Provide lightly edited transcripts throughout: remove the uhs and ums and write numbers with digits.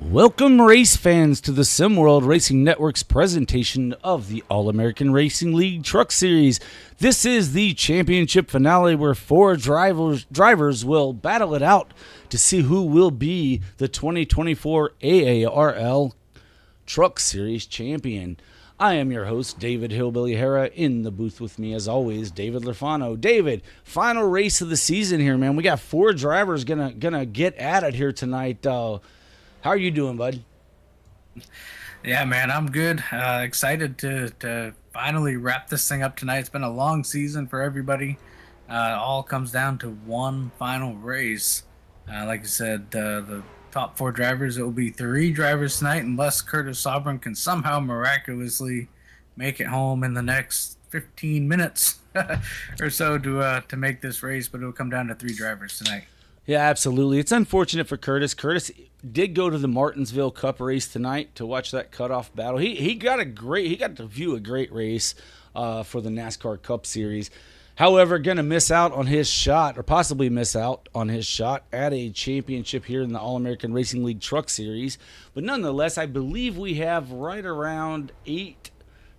Welcome, race fans, to the SimWorld Racing Network's presentation of the All-American Racing League Truck Series. This is the championship finale where four drivers will battle it out to see who will be the 2024 AARL Truck Series champion. I am your host, David Hillbilly Hera. In the booth with me, as always, David Lafano. David, final race of the season here, man. We got four drivers gonna get at it here tonight. How are you doing, bud? Yeah, man, I'm good. Excited to finally wrap this thing up tonight. It's been a long season for everybody. It all comes down to one final race. Like I said, the top four drivers, it will be three drivers tonight unless Curtis Sovereign can somehow miraculously make it home in the next 15 minutes or so to make this race, but it'll come down to three drivers tonight. Yeah, absolutely. It's unfortunate for Curtis. Curtis did go to the Martinsville Cup race tonight to watch that cutoff battle. He got to view a great race for the NASCAR Cup Series. However, going to miss out on his shot, or possibly miss out on his shot at a championship here in the All-American Racing League Truck Series. But nonetheless, I believe we have right around 8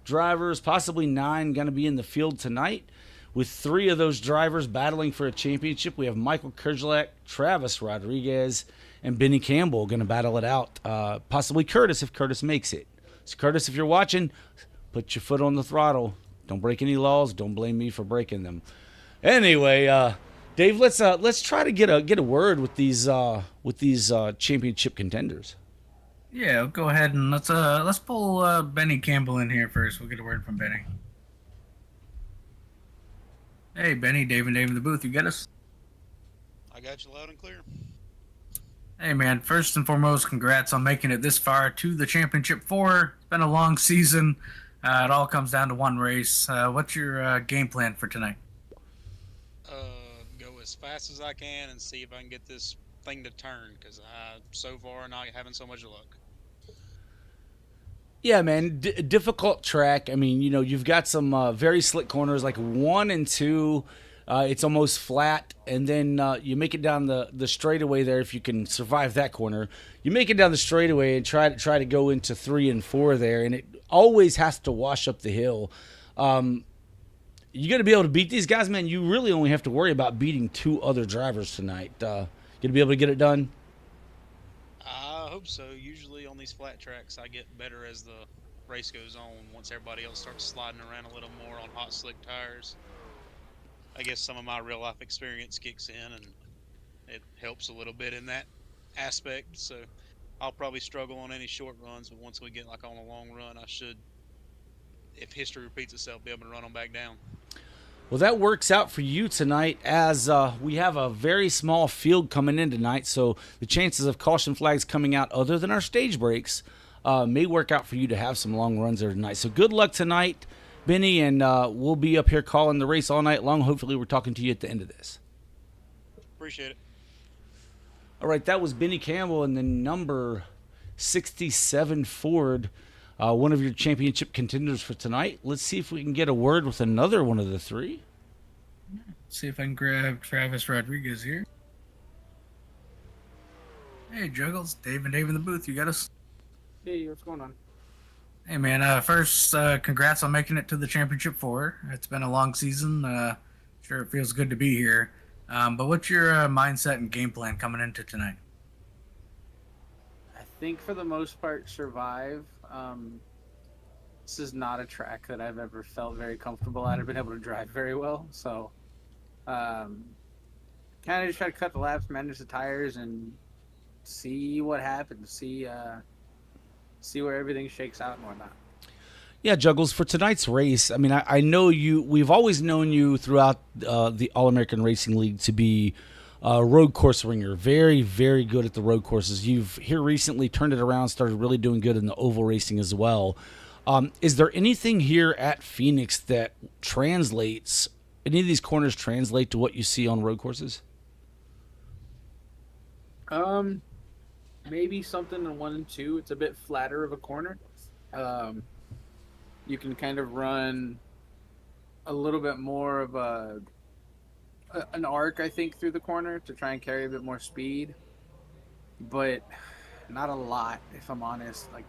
drivers, possibly 9, going to be in the field tonight. With 3 of those drivers battling for a championship, we have Michael Kerjelak, Travis Rodriguez, and Benny Campbell going to battle it out. Possibly Curtis if Curtis makes it. So Curtis, if you're watching, put your foot on the throttle. Don't break any laws. Don't blame me for breaking them. Anyway, Dave, let's try to get a word with these championship contenders. Yeah, go ahead and let's pull Benny Campbell in here first. We'll get a word from Benny. Hey, Benny, Dave in the booth. You get us? I got you loud and clear. Hey, man, first and foremost, congrats on making it this far to the Championship 4. It's been a long season. It all comes down to one race. What's your game plan for tonight? Go as fast as I can and see if I can get this thing to turn, because so far not having so much luck. Yeah, man, difficult track. I mean, you've got some very slick corners, like 1 and 2. It's almost flat, and then you make it down the straightaway there. If you can survive that corner, you make it down the straightaway and try to go into 3 and 4 there, and it always has to wash up the hill. You got to be able to beat these guys, man. You really only have to worry about beating 2 other drivers tonight. Gonna be able to get it done? I hope so. Usually on these flat tracks, I get better as the race goes on. Once everybody else starts sliding around a little more on hot, slick tires, I guess some of my real life experience kicks in, and it helps a little bit in that aspect. So I'll probably struggle on any short runs, but once we get like on a long run, I should, if history repeats itself, be able to run them back down. Well, that works out for you tonight, as we have a very small field coming in tonight, so the chances of caution flags coming out other than our stage breaks may work out for you to have some long runs there tonight. So good luck tonight, Benny, and we'll be up here calling the race all night long. Hopefully we're talking to you at the end of this. Appreciate it. All right, that was Benny Campbell in the number 67 Ford, one of your championship contenders for tonight. Let's see if we can get a word with another one of the 3. See if I can grab Travis Rodriguez here. Hey, Juggles, Dave in the booth. You got us? Hey, what's going on? Hey, man. First, congrats on making it to the Championship 4. It's been a long season. Sure, it feels good to be here. But what's your mindset and game plan coming into tonight? I think for the most part, survive. This is not a track that I've ever felt very comfortable at or been able to drive very well. So, kind of just try to cut the laps, manage the tires, and see what happens. See where everything shakes out and whatnot. Yeah, Juggles, for tonight's race, I mean, I know you. We've always known you throughout the All-American Racing League to be a road course ringer. Very, very good at the road courses. You've here recently turned it around, started really doing good in the oval racing as well. Is there anything here at Phoenix that translates, any of these corners translate to what you see on road courses? Maybe something in 1 and 2. It's a bit flatter of a corner. You can kind of run a little bit more of an arc, I think, through the corner to try and carry a bit more speed. But not a lot, if I'm honest. Like,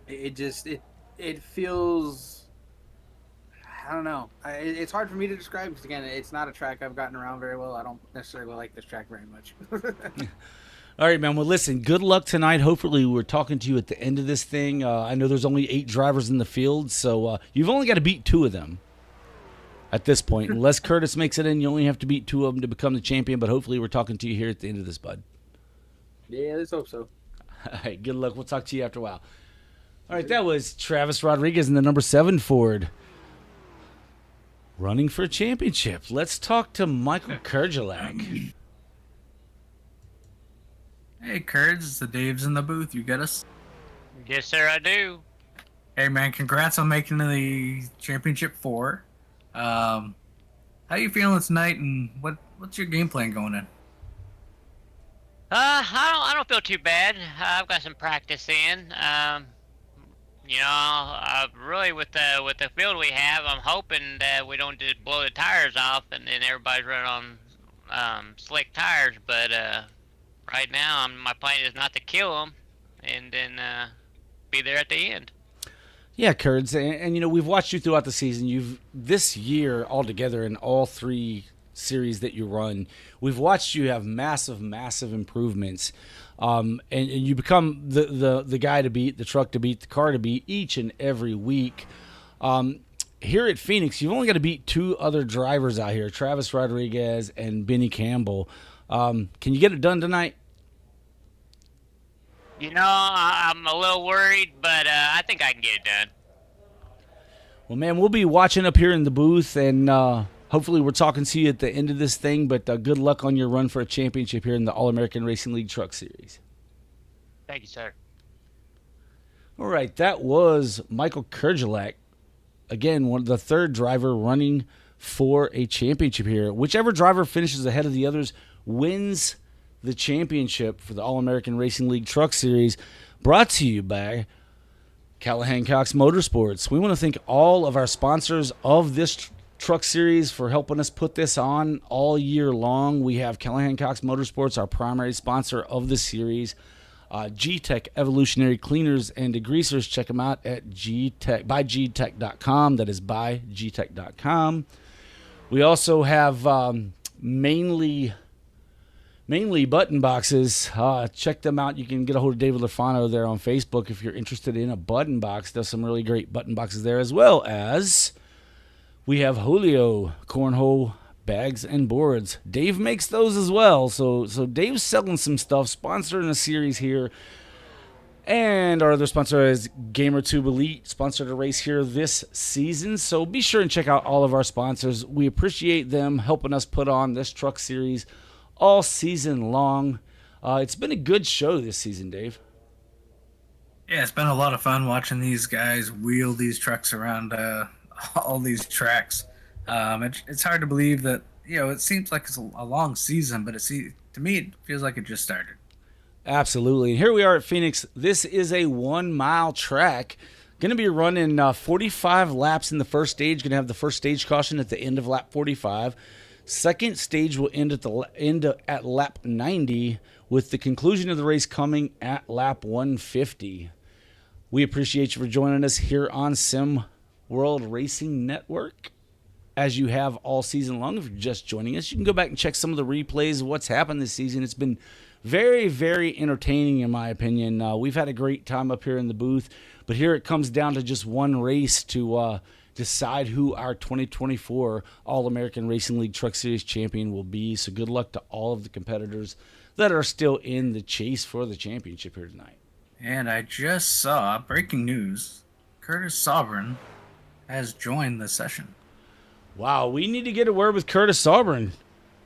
it feels, I don't know. It's hard for me to describe because, again, it's not a track I've gotten around very well. I don't necessarily like this track very much. All right, man. Well, listen, good luck tonight. Hopefully, we're talking to you at the end of this thing. I know there's only 8 drivers in the field, so you've only got to beat 2 of them at this point. Unless Curtis makes it in, you only have to beat 2 of them to become the champion, but hopefully we're talking to you here at the end of this, bud. Yeah, let's hope so. All right, good luck. We'll talk to you after a while. All right, that was Travis Rodriguez in the number 7 Ford running for a championship. Let's talk to Michael Kurgelak. Hey, Kurds, it's the Dave's in the booth. You get us? Yes, sir, I do. Hey, man, congrats on making the championship 4. How you feeling tonight, and what's your game plan going in? I don't feel too bad. I've got some practice in. Really with the field we have, I'm hoping that we don't just blow the tires off and then everybody's running on slick tires. But right now, my plan is not to kill them, and then be there at the end. Yeah, Kurds, and we've watched you throughout the season. This year altogether in all 3 series that you run, we've watched you have massive improvements, and you become the guy to beat, the truck to beat, the car to beat each and every week. Here at Phoenix, you've only got to beat 2 other drivers out here, Travis Rodriguez and Benny Campbell. Can you get it done tonight? I'm a little worried, but I think I can get it done. Well, man, we'll be watching up here in the booth, and hopefully we're talking to you at the end of this thing, but good luck on your run for a championship here in the All-American Racing League Truck Series. Thank you, sir. All right, that was Michael Kurgelak. Again, the 3rd driver running for a championship here. Whichever driver finishes ahead of the others wins the championship for the All-American Racing League Truck Series, brought to you by Callahan Cox Motorsports. We want to thank all of our sponsors of this truck series for helping us put this on all year long. We have Callahan Cox Motorsports, our primary sponsor of the series. G-Tech Evolutionary Cleaners and Degreasers. Check them out at bygtech.com. That is bygtech.com. We also have mainly button boxes. Check them out. You can get a hold of David Lafano there on Facebook if you're interested in a button box. There's some really great button boxes there, as well as we have Julio cornhole bags and boards. Dave makes those as well. So Dave's selling some stuff, sponsoring a series here. And our other sponsor is GamerTube Elite, sponsored a race here this season. So be sure and check out all of our sponsors. We appreciate them helping us put on this truck series all season long. It's been a good show this season, Dave. Yeah, it's been a lot of fun watching these guys wheel these trucks around all these tracks. It's hard to believe that, it seems like it's a long season, but to me, it feels like it just started. Absolutely. And here we are at Phoenix. This is a 1-mile track. Going to be running 45 laps in the first stage. Going to have the first stage caution at the end of lap 45. Second stage will end at lap 90, with the conclusion of the race coming at lap 150. We appreciate you for joining us here on Sim World Racing Network, as you have all season long. If you're just joining us, you can go back and check some of the replays of what's happened this season. It's been very, very entertaining, in my opinion. We've had a great time up here in the booth, but here it comes down to just one race to decide who our 2024 All-American Racing League Truck Series champion will be. So good luck to all of the competitors that are still in the chase for the championship here tonight. And I just saw breaking news. Curtis Sovereign has joined the session. Wow, we need to get a word with Curtis Sovereign.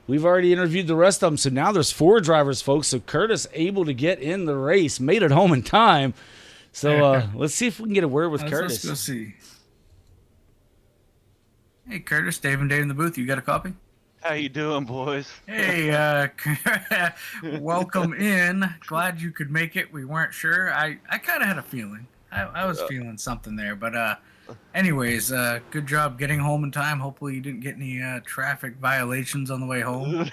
We've already interviewed the rest of them, so now there's 4 drivers, folks. So Curtis able to get in the race, made it home in time. So let's see if we can get a word with Curtis. Let's go see. Hey, Curtis, Dave and Dave in the booth. You got a copy? How you doing, boys? Hey, welcome in. Glad you could make it. We weren't sure. I kind of had a feeling. I was feeling something there. But anyways, good job getting home in time. Hopefully you didn't get any traffic violations on the way home.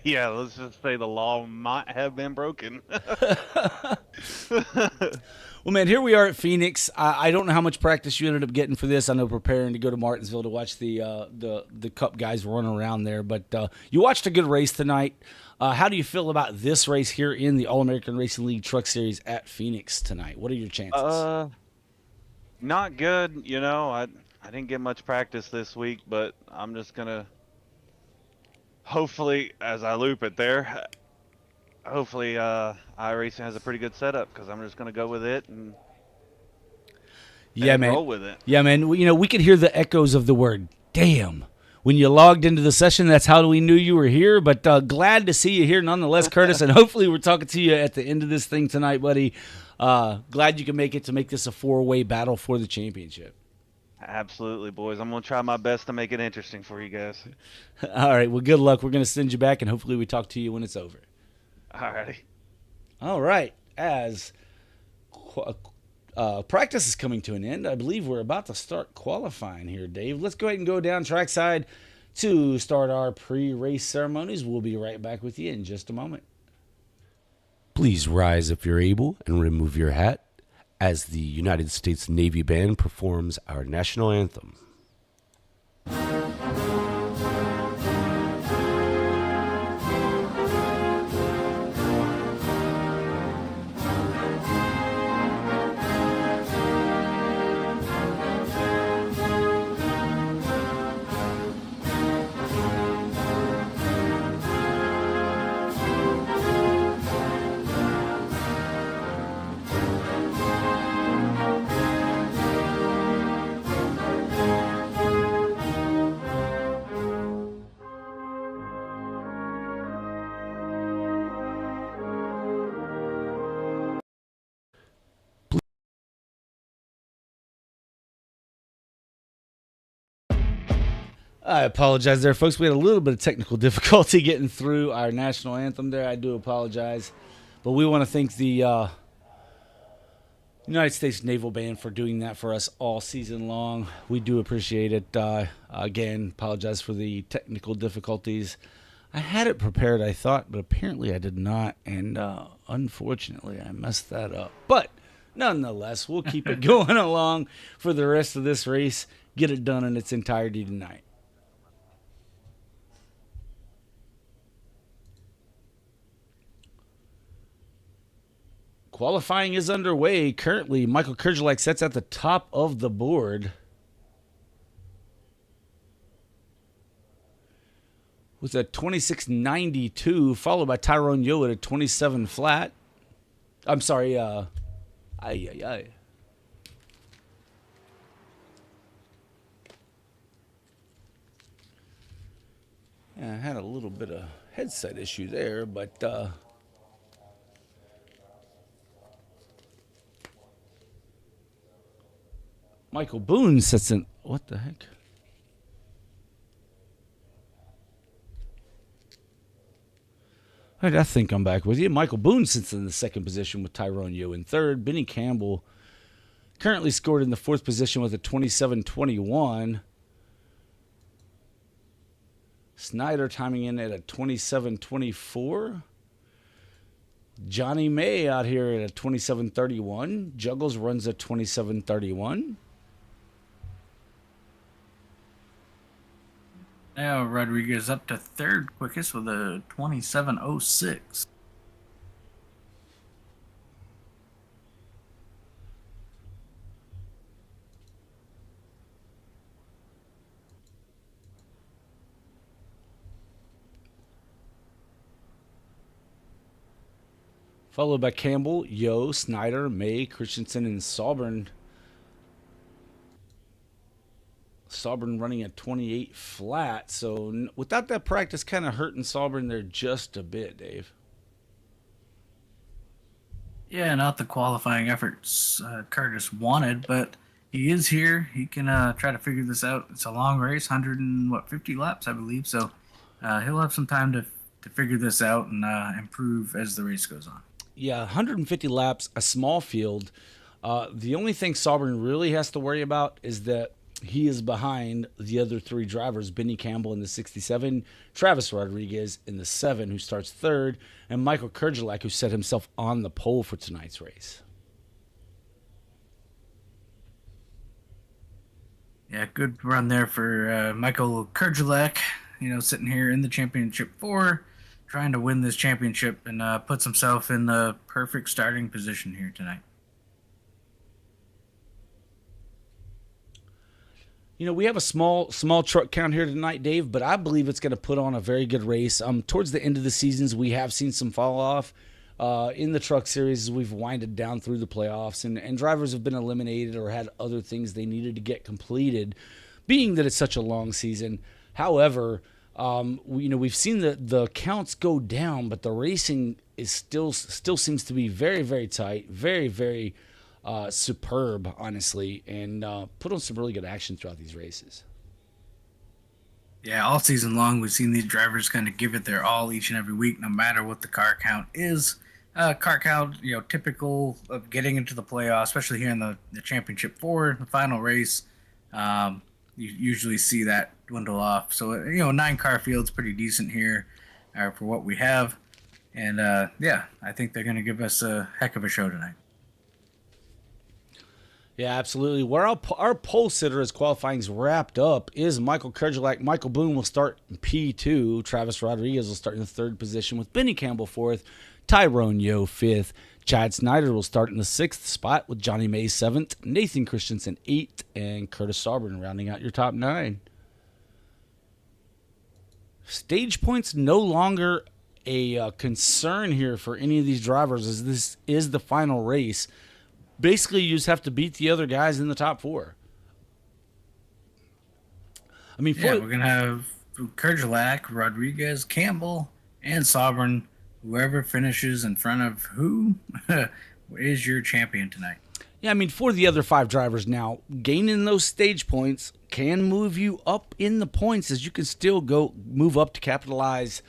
Yeah, let's just say the law might have been broken. Well, man, here we are at Phoenix. I don't know how much practice you ended up getting for this. I know preparing to go to Martinsville to watch the Cup guys run around there. But you watched a good race tonight. How do you feel about this race here in the All-American Racing League Truck Series at Phoenix tonight? What are your chances? Not good. You know, I didn't get much practice this week, but I'm just gonna hopefully, as I loop it there, hopefully iRacing has a pretty good setup because I'm just gonna go with it and man. roll with it. Yeah, man. We could hear the echoes of the word "damn" when you logged into the session. That's how we knew you were here. But glad to see you here nonetheless, Curtis. And hopefully we're talking to you at the end of this thing tonight, buddy. Glad you can make it to make this a 4-way battle for the championship. Absolutely, boys. I'm gonna try my best to make it interesting for you guys. All right. Well, good luck. We're going to send you back, and hopefully we talk to you when it's over. Alrighty. All right. As practice is coming to an end, I believe we're about to start qualifying here, Dave. Let's go ahead and go down trackside to start our pre-race ceremonies. We'll be right back with you in just a moment. Please rise if you're able and remove your hat as the United States Navy Band performs our national anthem. I apologize there, folks. We had a little bit of technical difficulty getting through our national anthem there. I do apologize. But we want to thank the United States Naval Band for doing that for us all season long. We do appreciate it. Again, apologize for the technical difficulties. I had it prepared, I thought, but apparently I did not. And unfortunately, I messed that up. But nonetheless, we'll keep it going along for the rest of this race. Get it done in its entirety tonight. Qualifying is underway. Currently, Michael Kerjelak sits at the top of the board with a 26.92, followed by Tyrone Yo at a 27 flat. I'm sorry, Yeah, I had a little bit of headset issue there, but Michael Boone sits in. What the heck? All right, I think I'm back with you. Michael Boone sits in the second position with Tyrone Yo in third. Benny Campbell currently scored in the fourth position with a 27.21. Snyder timing in at a 27.24. Johnny May out here at a 27.31. Juggles runs a 27.31. Now Rodriguez up to third quickest with a 27.06. Followed by Campbell, Yo, Snyder, May, Christensen, and Sauber. Sauber running a 28 flat. So without that practice, kind of hurting Sauber there just a bit, Dave. Yeah, not the qualifying efforts Curtis wanted, but he is here. He can try to figure this out. It's a long race, 50 laps, I believe. So he'll have some time to figure this out and improve as the race goes on. Yeah, 150 laps, a small field. The only thing Sauber really has to worry about is that He is behind the other three drivers, Benny Campbell in the 67, Travis Rodriguez in the 7, who starts third, and Michael Kerjelak, who set himself on the pole for tonight's race. Yeah, good run there for Michael Kerjelak, sitting here in the championship 4, trying to win this championship, and puts himself in the perfect starting position here tonight. We have a small truck count here tonight, Dave, but I believe it's going to put on a very good race. Towards the end of the seasons, we have seen some fall off in the truck series as we've winded down through the playoffs, and drivers have been eliminated or had other things they needed to get completed, being that it's such a long season. However, we've seen the counts go down, but the racing is still seems to be very, very tight, very, very superb, honestly, and put on some really good action throughout these races. Yeah, all season long, we've seen these drivers kind of give it their all each and every week, no matter what the car count is. Car count, typical of getting into the playoffs, especially here in the championship 4, the final race. You usually see that dwindle off. So, 9-car field's pretty decent here for what we have. And, I think they're going to give us a heck of a show tonight. Yeah, absolutely. Where our pole sitter as qualifying's wrapped up is Michael Kerjelak. Michael Boone will start in P2. Travis Rodriguez will start in the 3rd position with Benny Campbell 4th. Tyrone Yo 5th. Chad Snyder will start in the 6th spot with Johnny May 7th. Nathan Christensen 8th. And Curtis Sauber rounding out your top 9. Stage points no longer a concern here for any of these drivers, as this is the final race. Basically, you just have to beat the other guys in the top 4. We're going to have Kerjelak, Rodriguez, Campbell, and Sovereign. Whoever finishes in front of who is your champion tonight. Yeah, for the other 5 drivers now, gaining those stage points can move you up in the points, as you can still move up to capitalize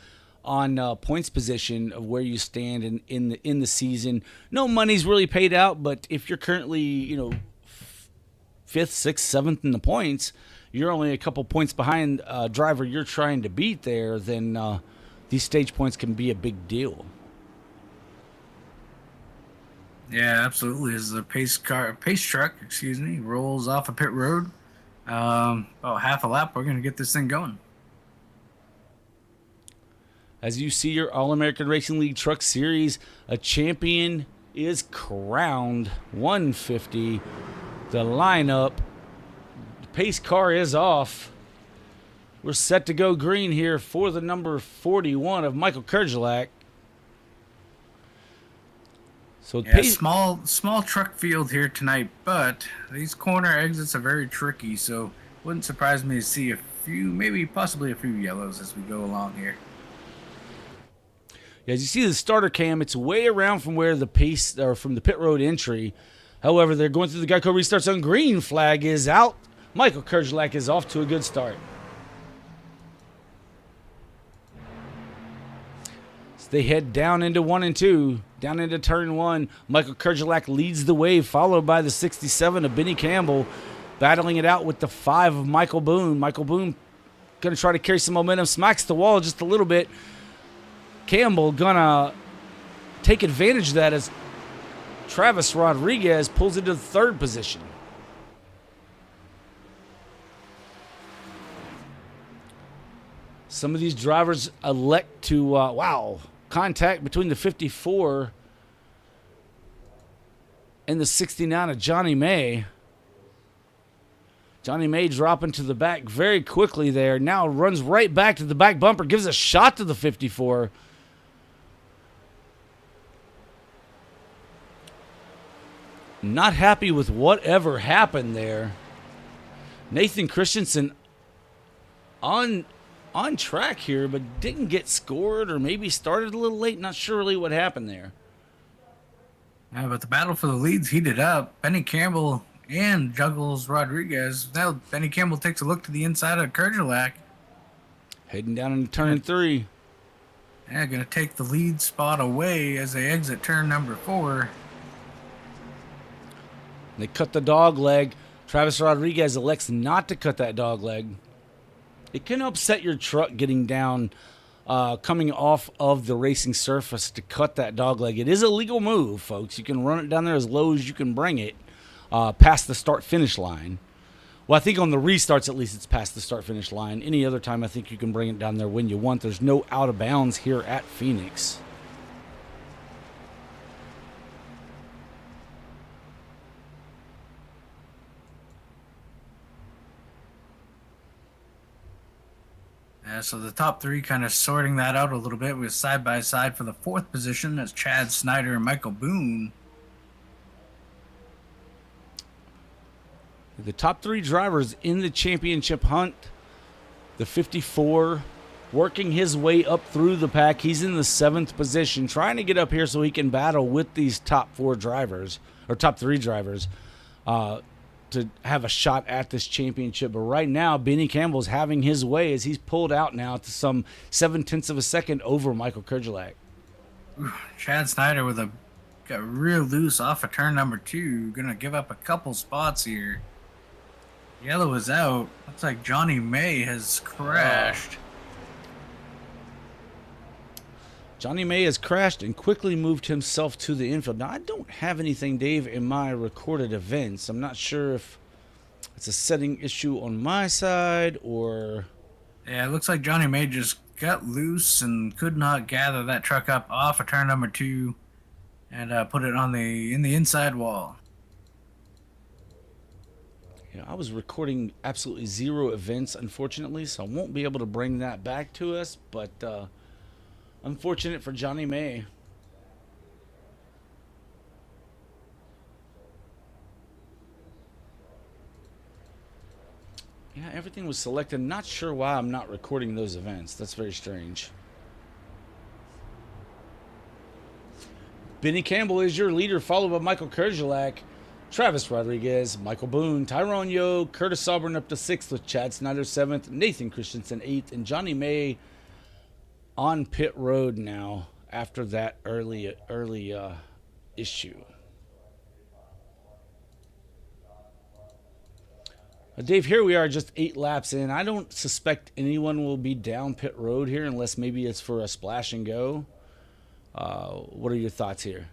on points position of where you stand in the season. No money's really paid out, but if you're currently 5th, 6th, 7th in the points, you're only a couple points behind a driver you're trying to beat there, then these stage points can be a big deal. Yeah, absolutely. As the pace truck, rolls off a pit road, about half a lap, we're going to get this thing going. As you see your All-American Racing League Truck Series, a champion is crowned. 150. The lineup. The pace car is off. We're set to go green here for the number 41 of Michael Kerjelak. So small truck field here tonight, but these corner exits are very tricky, so wouldn't surprise me to see a few, maybe possibly a few yellows as we go along here. As you see the starter cam, it's way around from where the pace or from the pit road entry. However, they're going through the Geico restarts on green. Flag is out. Michael Kerjelak is off to a good start. So they head down into 1 and 2, down into turn 1. Michael Kerjelak leads the way, followed by the 67 of Benny Campbell, battling it out with the 5 of Michael Boone. Michael Boone going to try to carry some momentum, smacks the wall just a little bit. Campbell gonna take advantage of that as Travis Rodriguez pulls into the 3rd position. Some of these drivers elect to, contact between the 54 and the 69 of Johnny May. Johnny May dropping to the back very quickly there. Now runs right back to the back bumper, gives a shot to the 54. Not happy with whatever happened there. Nathan Christensen on track here, but didn't get scored or maybe started a little late. Not sure really what happened there. Yeah, but the battle for the leads heated up. Benny Campbell and juggles Rodriguez. Now Benny Campbell takes a look to the inside of Kerjelak. Heading down into turn 3. Yeah, going to take the lead spot away as they exit turn number 4. They cut the dog leg. Travis Rodriguez elects not to cut that dog leg. It can upset your truck getting down, coming off of the racing surface to cut that dog leg. It is a legal move, folks. You can run it down there as low as you can bring it past the start-finish line. Well, I think on the restarts, at least, it's past the start-finish line. Any other time, I think you can bring it down there when you want. There's no out of bounds here at Phoenix. Yeah, so the top three kind of sorting that out a little bit with side by side for the fourth position. That's Chad Snyder and Michael Boone. The top three drivers in the championship hunt. The 54 working his way up through the pack. He's in the 7th position, trying to get up here so he can battle with these top 4 drivers, or top 3 drivers, to have a shot at this championship. But right now, Benny Campbell's having his way as he's pulled out now to some 0.7 of a second over Michael Kerjelak. Chad Snyder with got real loose off of turn number 2. Gonna give up a couple spots here. Yellow is out. Looks like Johnny May has crashed. Johnny May has crashed and quickly moved himself to the infield. Now, I don't have anything, Dave, in my recorded events. I'm not sure if it's a setting issue on my side or... Yeah, it looks like Johnny May just got loose and could not gather that truck up off of turn number 2 and put it on in the inside wall. Yeah, I was recording absolutely 0 events, unfortunately, so I won't be able to bring that back to us, but unfortunate for Johnny May. Yeah, everything was selected. Not sure why I'm not recording those events. That's very strange. Benny Campbell is your leader, followed by Michael Kerjelak, Travis Rodriguez, Michael Boone, Tyrone Yo, Curtis Auburn up to 6th with Chad Snyder 7th, Nathan Christensen 8th, and Johnny May on pit road now after that early issue. Dave, here we are just 8 laps in. I don't suspect anyone will be down pit road here unless maybe it's for a splash and go. What are your thoughts here?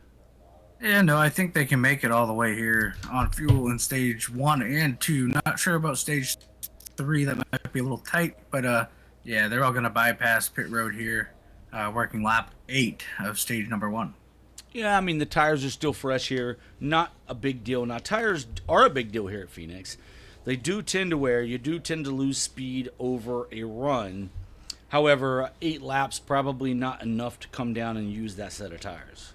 Yeah, no, I think they can make it all the way here on fuel in stage 1 and 2. Not sure about stage 3. That might be a little tight, but yeah, they're all going to bypass pit road here, working lap 8 of stage number 1. Yeah, I mean, the tires are still fresh here. Not a big deal. Now, tires are a big deal here at Phoenix. They do tend to wear. You do tend to lose speed over a run. However, 8 laps probably not enough to come down and use that set of tires.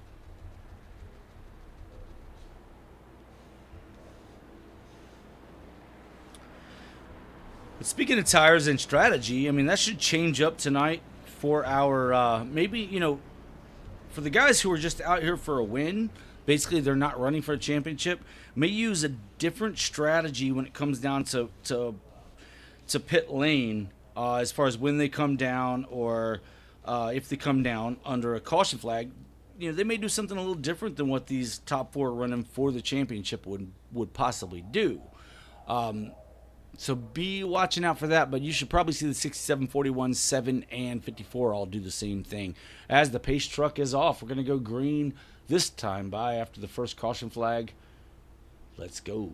But speaking of tires and strategy, I mean, that should change up tonight for our, maybe, you know, for the guys who are just out here for a win, basically they're not running for a championship, may use a different strategy when it comes down to pit lane as far as when they come down or if they come down under a caution flag. You know, they may do something a little different than what these top 4 running for the championship would possibly do. So be watching out for that, but you should probably see the 67, 41, 7, and 54 all do the same thing. As the pace truck is off, we're going to go green this time by after the first caution flag. Let's go.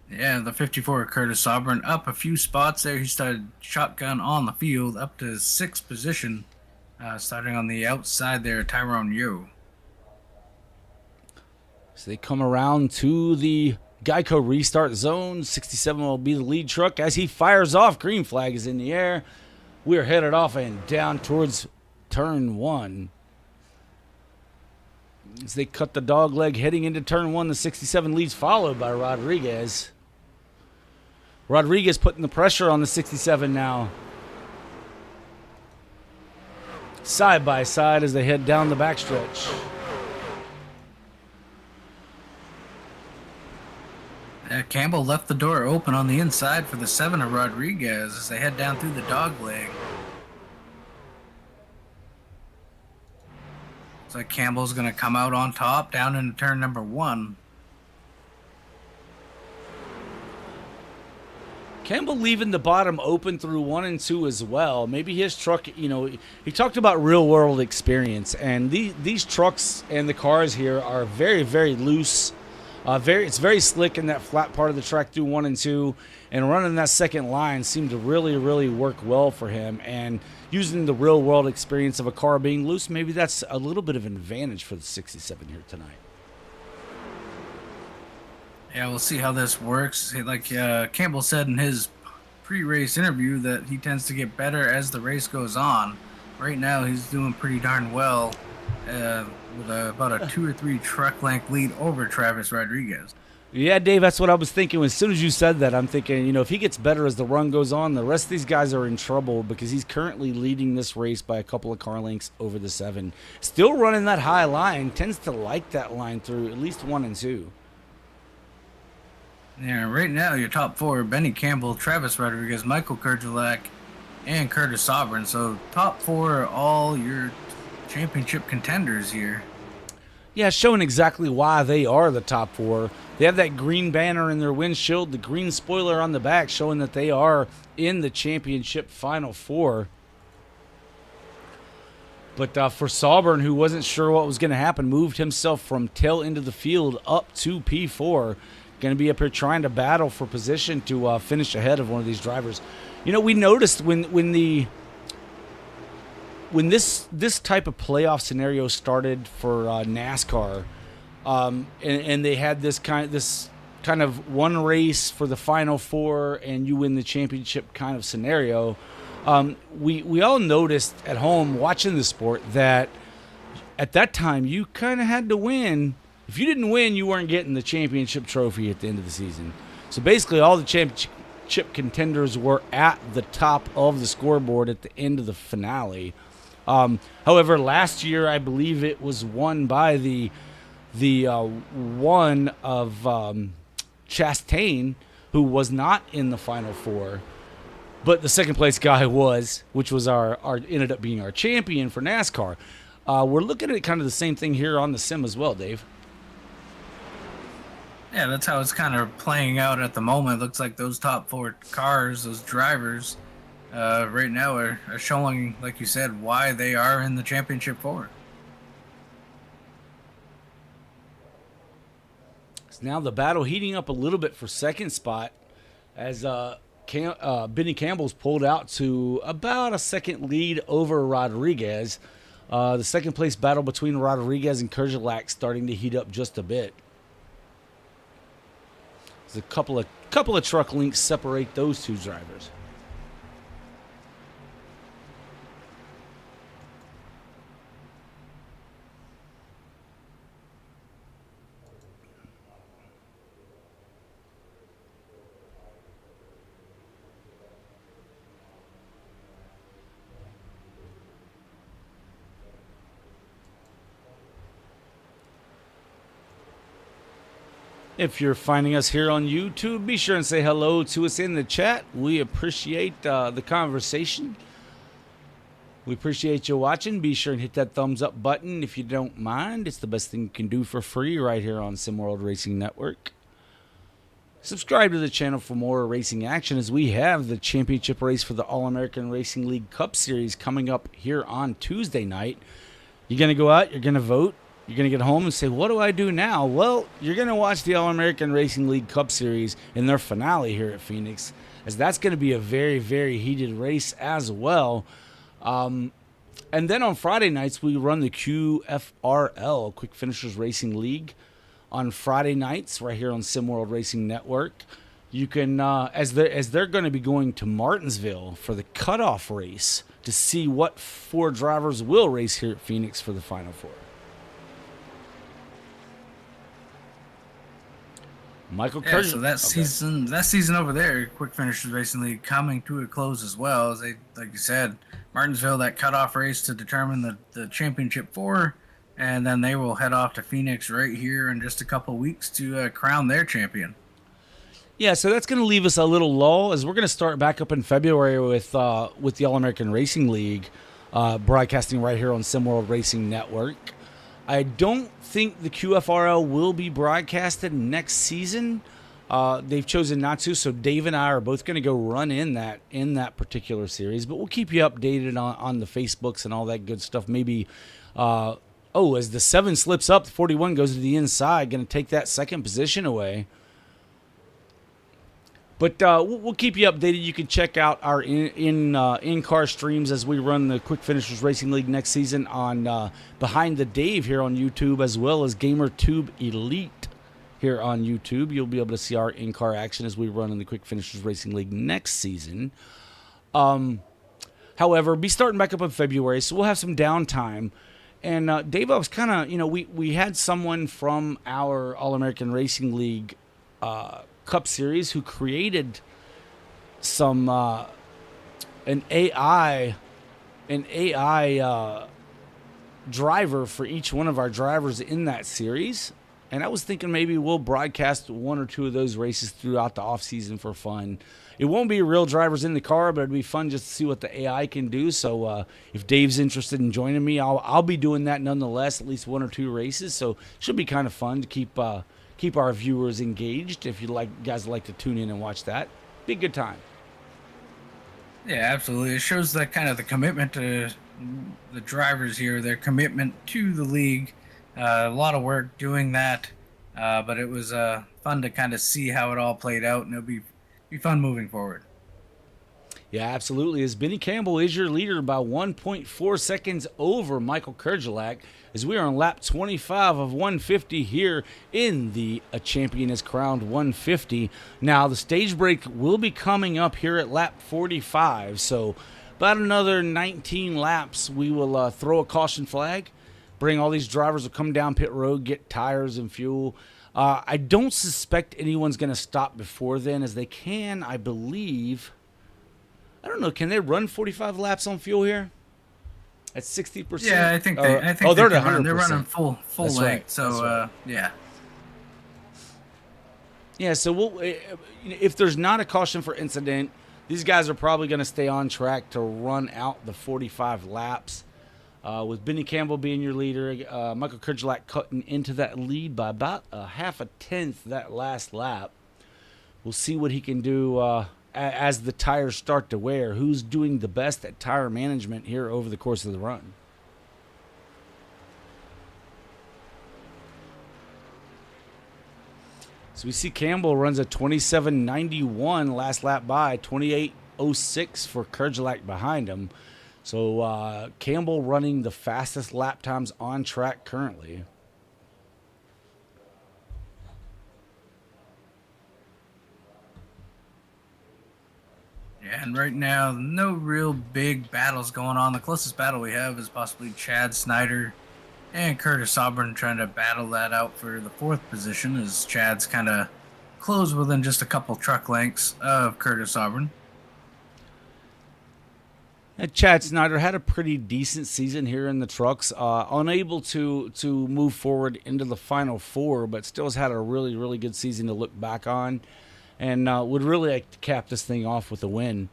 Yeah, the 54 Curtis Auburn up a few spots there. He started shotgun on the field up to 6th position, starting on the outside there, Tyrone Yo. So they come around to the Geico restart zone. 67 will be the lead truck as he fires off. Green flag is in the air. We're headed off and down towards turn 1. As they cut the dog leg heading into turn 1, the 67 leads, followed by Rodriguez. Rodriguez putting the pressure on the 67 now. Side by side as they head down the backstretch. Campbell left the door open on the inside for the 7 of Rodriguez as they head down through the dog leg. Looks like Campbell's going to come out on top down into turn number 1. Campbell leaving the bottom open through 1 and 2 as well. Maybe his truck, he talked about real world experience, and these trucks and the cars here are very, very loose. It's very slick in that flat part of the track through 1 and 2, and running that second line seemed to really, really work well for him. And using the real world experience of a car being loose, maybe that's a little bit of an advantage for the 67 here tonight. Yeah, we'll see how this works. Like Campbell said in his pre-race interview that he tends to get better as the race goes on. Right now, he's doing pretty darn well with about a 2 or 3 truck length lead over Travis Rodriguez. Yeah, Dave, that's what I was thinking. As soon as you said that, I'm thinking, if he gets better as the run goes on, the rest of these guys are in trouble because he's currently leading this race by a couple of car lengths over the 7. Still running that high line, tends to like that line through at least 1 and 2. Yeah, right now your top 4: Benny Campbell, Travis Rodriguez, Michael Kurgelak, and Curtis Sovereign. So top 4 are all your championship contenders here. Yeah, showing exactly why they are the top 4. They have that green banner in their windshield, the green spoiler on the back, showing that they are in the championship Final 4. But for Sovereign, who wasn't sure what was going to happen, moved himself from tail end of the field up to P4. Going to be up here trying to battle for position to finish ahead of one of these drivers. We noticed when this type of playoff scenario started for NASCAR, and they had this kind of one race for the Final 4 and you win the championship kind of scenario. We all noticed at home watching the sport that at that time you kind of had to win. If you didn't win, you weren't getting the championship trophy at the end of the season. So basically all the championship contenders were at the top of the scoreboard at the end of the finale. However, last year I believe it was won by the one of Chastain, who was not in the Final 4. But the second place guy was, which was our ended up being our champion for NASCAR. We're looking at kind of the same thing here on the sim as well, Dave. Yeah, that's how it's kind of playing out at the moment. Looks like those top 4 cars, those drivers, right now are showing, like you said, why they are in the championship 4. So now the battle heating up a little bit for second spot as Benny Campbell's pulled out to about a second lead over Rodriguez. The second place battle between Rodriguez and Kurgelak starting to heat up just a bit. There's a couple of truck links separate those two drivers. If you're finding us here on YouTube, be sure and say hello to us in the chat. We appreciate the conversation. We appreciate you watching. Be sure and hit that thumbs up button if you don't mind. It's the best thing you can do for free right here on SimWorld Racing Network. Subscribe to the channel for more racing action as we have the championship race for the All-American Racing League Cup Series coming up here on Tuesday night. You're going to go out, you're going to vote. You're going to get home and say, what do I do now? Well, you're going to watch the All-American Racing League Cup Series in their finale here at Phoenix, as that's going to be a very, very heated race as well. And then on Friday nights, we run the QFRL, Quick Finishers Racing League, on Friday nights right here on SimWorld Racing Network. You can, as they're going to be going to Martinsville for the cutoff race to see what 4 drivers will race here at Phoenix for the Final 4. Michael Kurgelak. So that season over there, Quick Finishers Racing League, coming to a close as well. As they, like you said, Martinsville, that cutoff race to determine the championship 4, and then they will head off to Phoenix right here in just a couple weeks to crown their champion. Yeah, so that's going to leave us a little lull as we're going to start back up in February with the All-American Racing League broadcasting right here on SimWorld Racing Network. I don't think the QFRL will be broadcasted next season. They've chosen not to, so Dave and I are both going to go run in that particular series. But we'll keep you updated on the Facebooks and all that good stuff. Maybe, as the 7 slips up, the 41 goes to the inside, going to take that second position away. But we'll keep you updated. You can check out our in-car streams as we run the Quick Finishers Racing League next season on Behind the Dave here on YouTube, as well as GamerTube Elite here on YouTube. You'll be able to see our in-car action as we run in the Quick Finishers Racing League next season. However, be starting back up in February, so we'll have some downtime. And Dave, I was kind of, we had someone from our All-American Racing League Cup Series who created some an AI driver for each one of our drivers in that series. And I was thinking maybe we'll broadcast 1 or 2 of those races throughout the off season for fun. It won't be real drivers in the car, but it'd be fun just to see what the AI can do. So if Dave's interested in joining me, I'll be doing that nonetheless, at least 1 or 2 races. So it should be kind of fun to keep our viewers engaged. If you guys like to tune in and watch that, be a good time. Yeah, absolutely. It shows that kind of the commitment to the drivers here, their commitment to the league. A lot of work doing that, but it was fun to kind of see how it all played out, and it'll be fun moving forward. Yeah, absolutely. As Benny Campbell is your leader by 1.4 seconds over Michael Kerjelak, as we are on lap 25 of 150 here in the A Champion is Crowned 150. Now, the stage break will be coming up here at lap 45, so about another 19 laps, we will throw a caution flag. Bring all these drivers will come down pit road, get tires and fuel. I don't suspect anyone's going to stop before then, as they can, I believe. I don't know. Can they run 45 laps on fuel here? At 60%? Yeah, I think they're at 100%. They're running full That's length. right. So That's right. yeah. Yeah. So if there's not a caution for incident, these guys are probably going to stay on track to run out the 45 laps. With Benny Campbell being your leader, Michael Kerjelak cutting into that lead by about a half a tenth that last lap. We'll see what he can do as the tires start to wear. Who's doing the best at tire management here over the course of the run? So we see Campbell runs a 27.91 last lap by, 28.06 for Kerjelak behind him. So Campbell running the fastest lap times on track currently. Yeah, and right now, no real big battles going on. The closest battle we have is possibly Chad Snyder and Curtis Auburn trying to battle that out for the 4th position, as Chad's kind of close within just a couple truck lengths of Curtis Auburn. Chad Snyder had a pretty decent season here in the trucks, unable to move forward into the Final 4, but still has had a really, really good season to look back on, and would really like to cap this thing off with a win.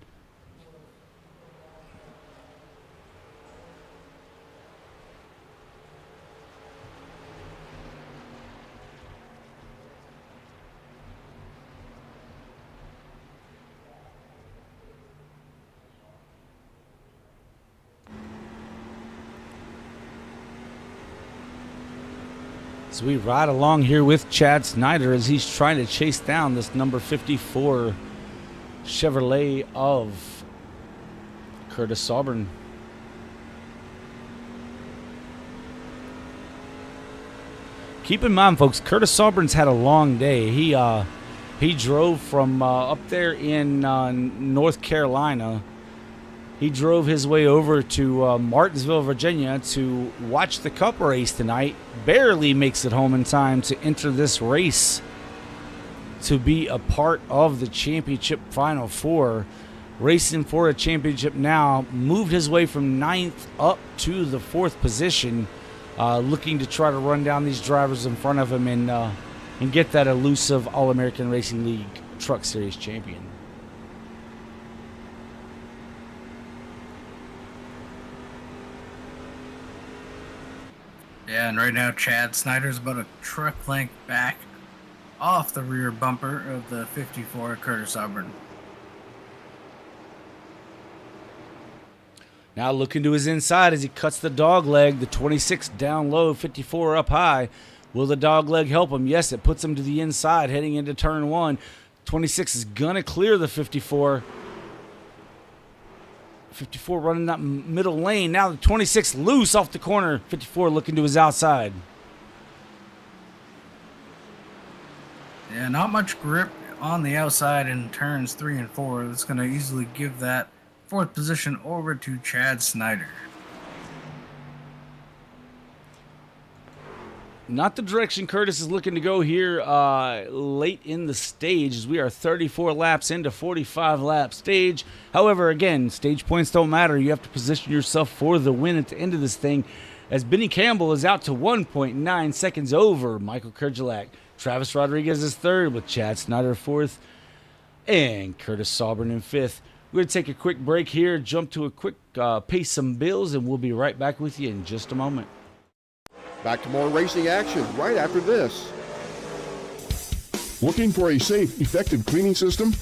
So we ride along here with Chad Snyder as he's trying to chase down this number 54 Chevrolet of Curtis Auburn. Keep in mind, folks, Curtis Auburn's had a long day. He drove from up there in North Carolina. He drove his way over to Martinsville, Virginia to watch the Cup race tonight. Barely makes it home in time to enter this race to be a part of the championship Final 4. Racing for a championship now. Moved his way from 9th up to the 4th position. Looking to try to run down these drivers in front of him and get that elusive All-American Racing League Truck Series champion. Yeah, and right now Chad Snyder's about a truck length back off the rear bumper of the 54 Curtis Auburn. Now looking to his inside as he cuts the dog leg. The 26 down low, 54 up high. Will the dog leg help him? Yes, it puts him to the inside heading into turn 1. 26 is going to clear the 54. 54 running that middle lane. Now the 26 loose off the corner. 54 looking to his outside. Yeah, not much grip on the outside in turns 3 and 4. That's going to easily give that 4th position over to Chad Snyder. Not the direction Curtis is looking to go here late in the stage, as we are 34 laps into 45 lap stage. However, again, stage points don't matter. You have to position yourself for the win at the end of this thing, as Benny Campbell is out to 1.9 seconds over Michael Kerjelak. Travis Rodriguez is 3rd with Chad Snyder 4th and Curtis Auburn in 5th. We're going to take a quick break here, jump to a quick pay some bills, and we'll be right back with you in just a moment. Back to more racing action right after this. Looking for a safe, effective cleaning system?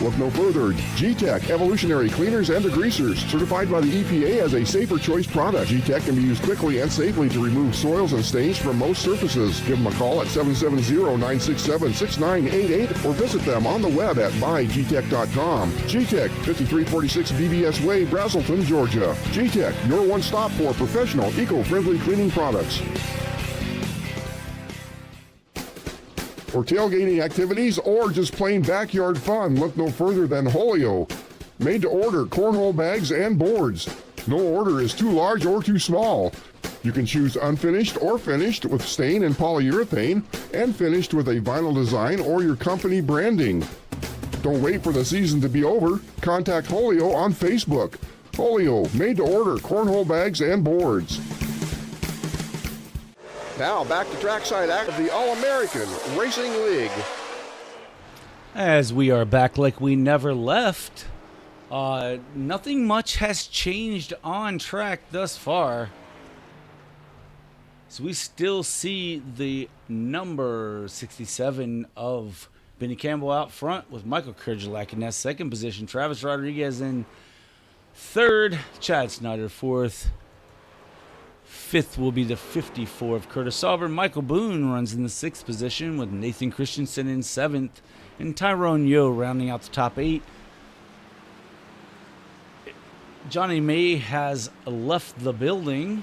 Look no further. G-Tech Evolutionary Cleaners and Degreasers, certified by the EPA as a safer choice product. G-Tech can be used quickly and safely to remove soils and stains from most surfaces. Give them a call at 770-967-6988 or visit them on the web at buyGtech.com. G-Tech, 5346 BBS Way, Brazelton, Georgia. G-Tech, your one stop for professional, eco-friendly cleaning products. For tailgating activities or just plain backyard fun, look no further than Holio. Made to order cornhole bags and boards. No order is too large or too small. You can choose unfinished or finished with stain and polyurethane, and finished with a vinyl design or your company branding. Don't wait for the season to be over. Contact Holio on Facebook. Holio, made to order cornhole bags and boards. Now back to trackside act of the All-American Racing League. As we are back like we never left, nothing much has changed on track thus far. So we still see the number 67 of Benny Campbell out front with Michael Kerjelak in that 2nd position. Travis Rodriguez in 3rd, Chad Snyder 4th. 5th will be the 54 of Curtis Auburn. Michael Boone runs in the 6th position with Nathan Christensen in 7th and Tyrone Yo rounding out the top 8. Johnny May has left the building.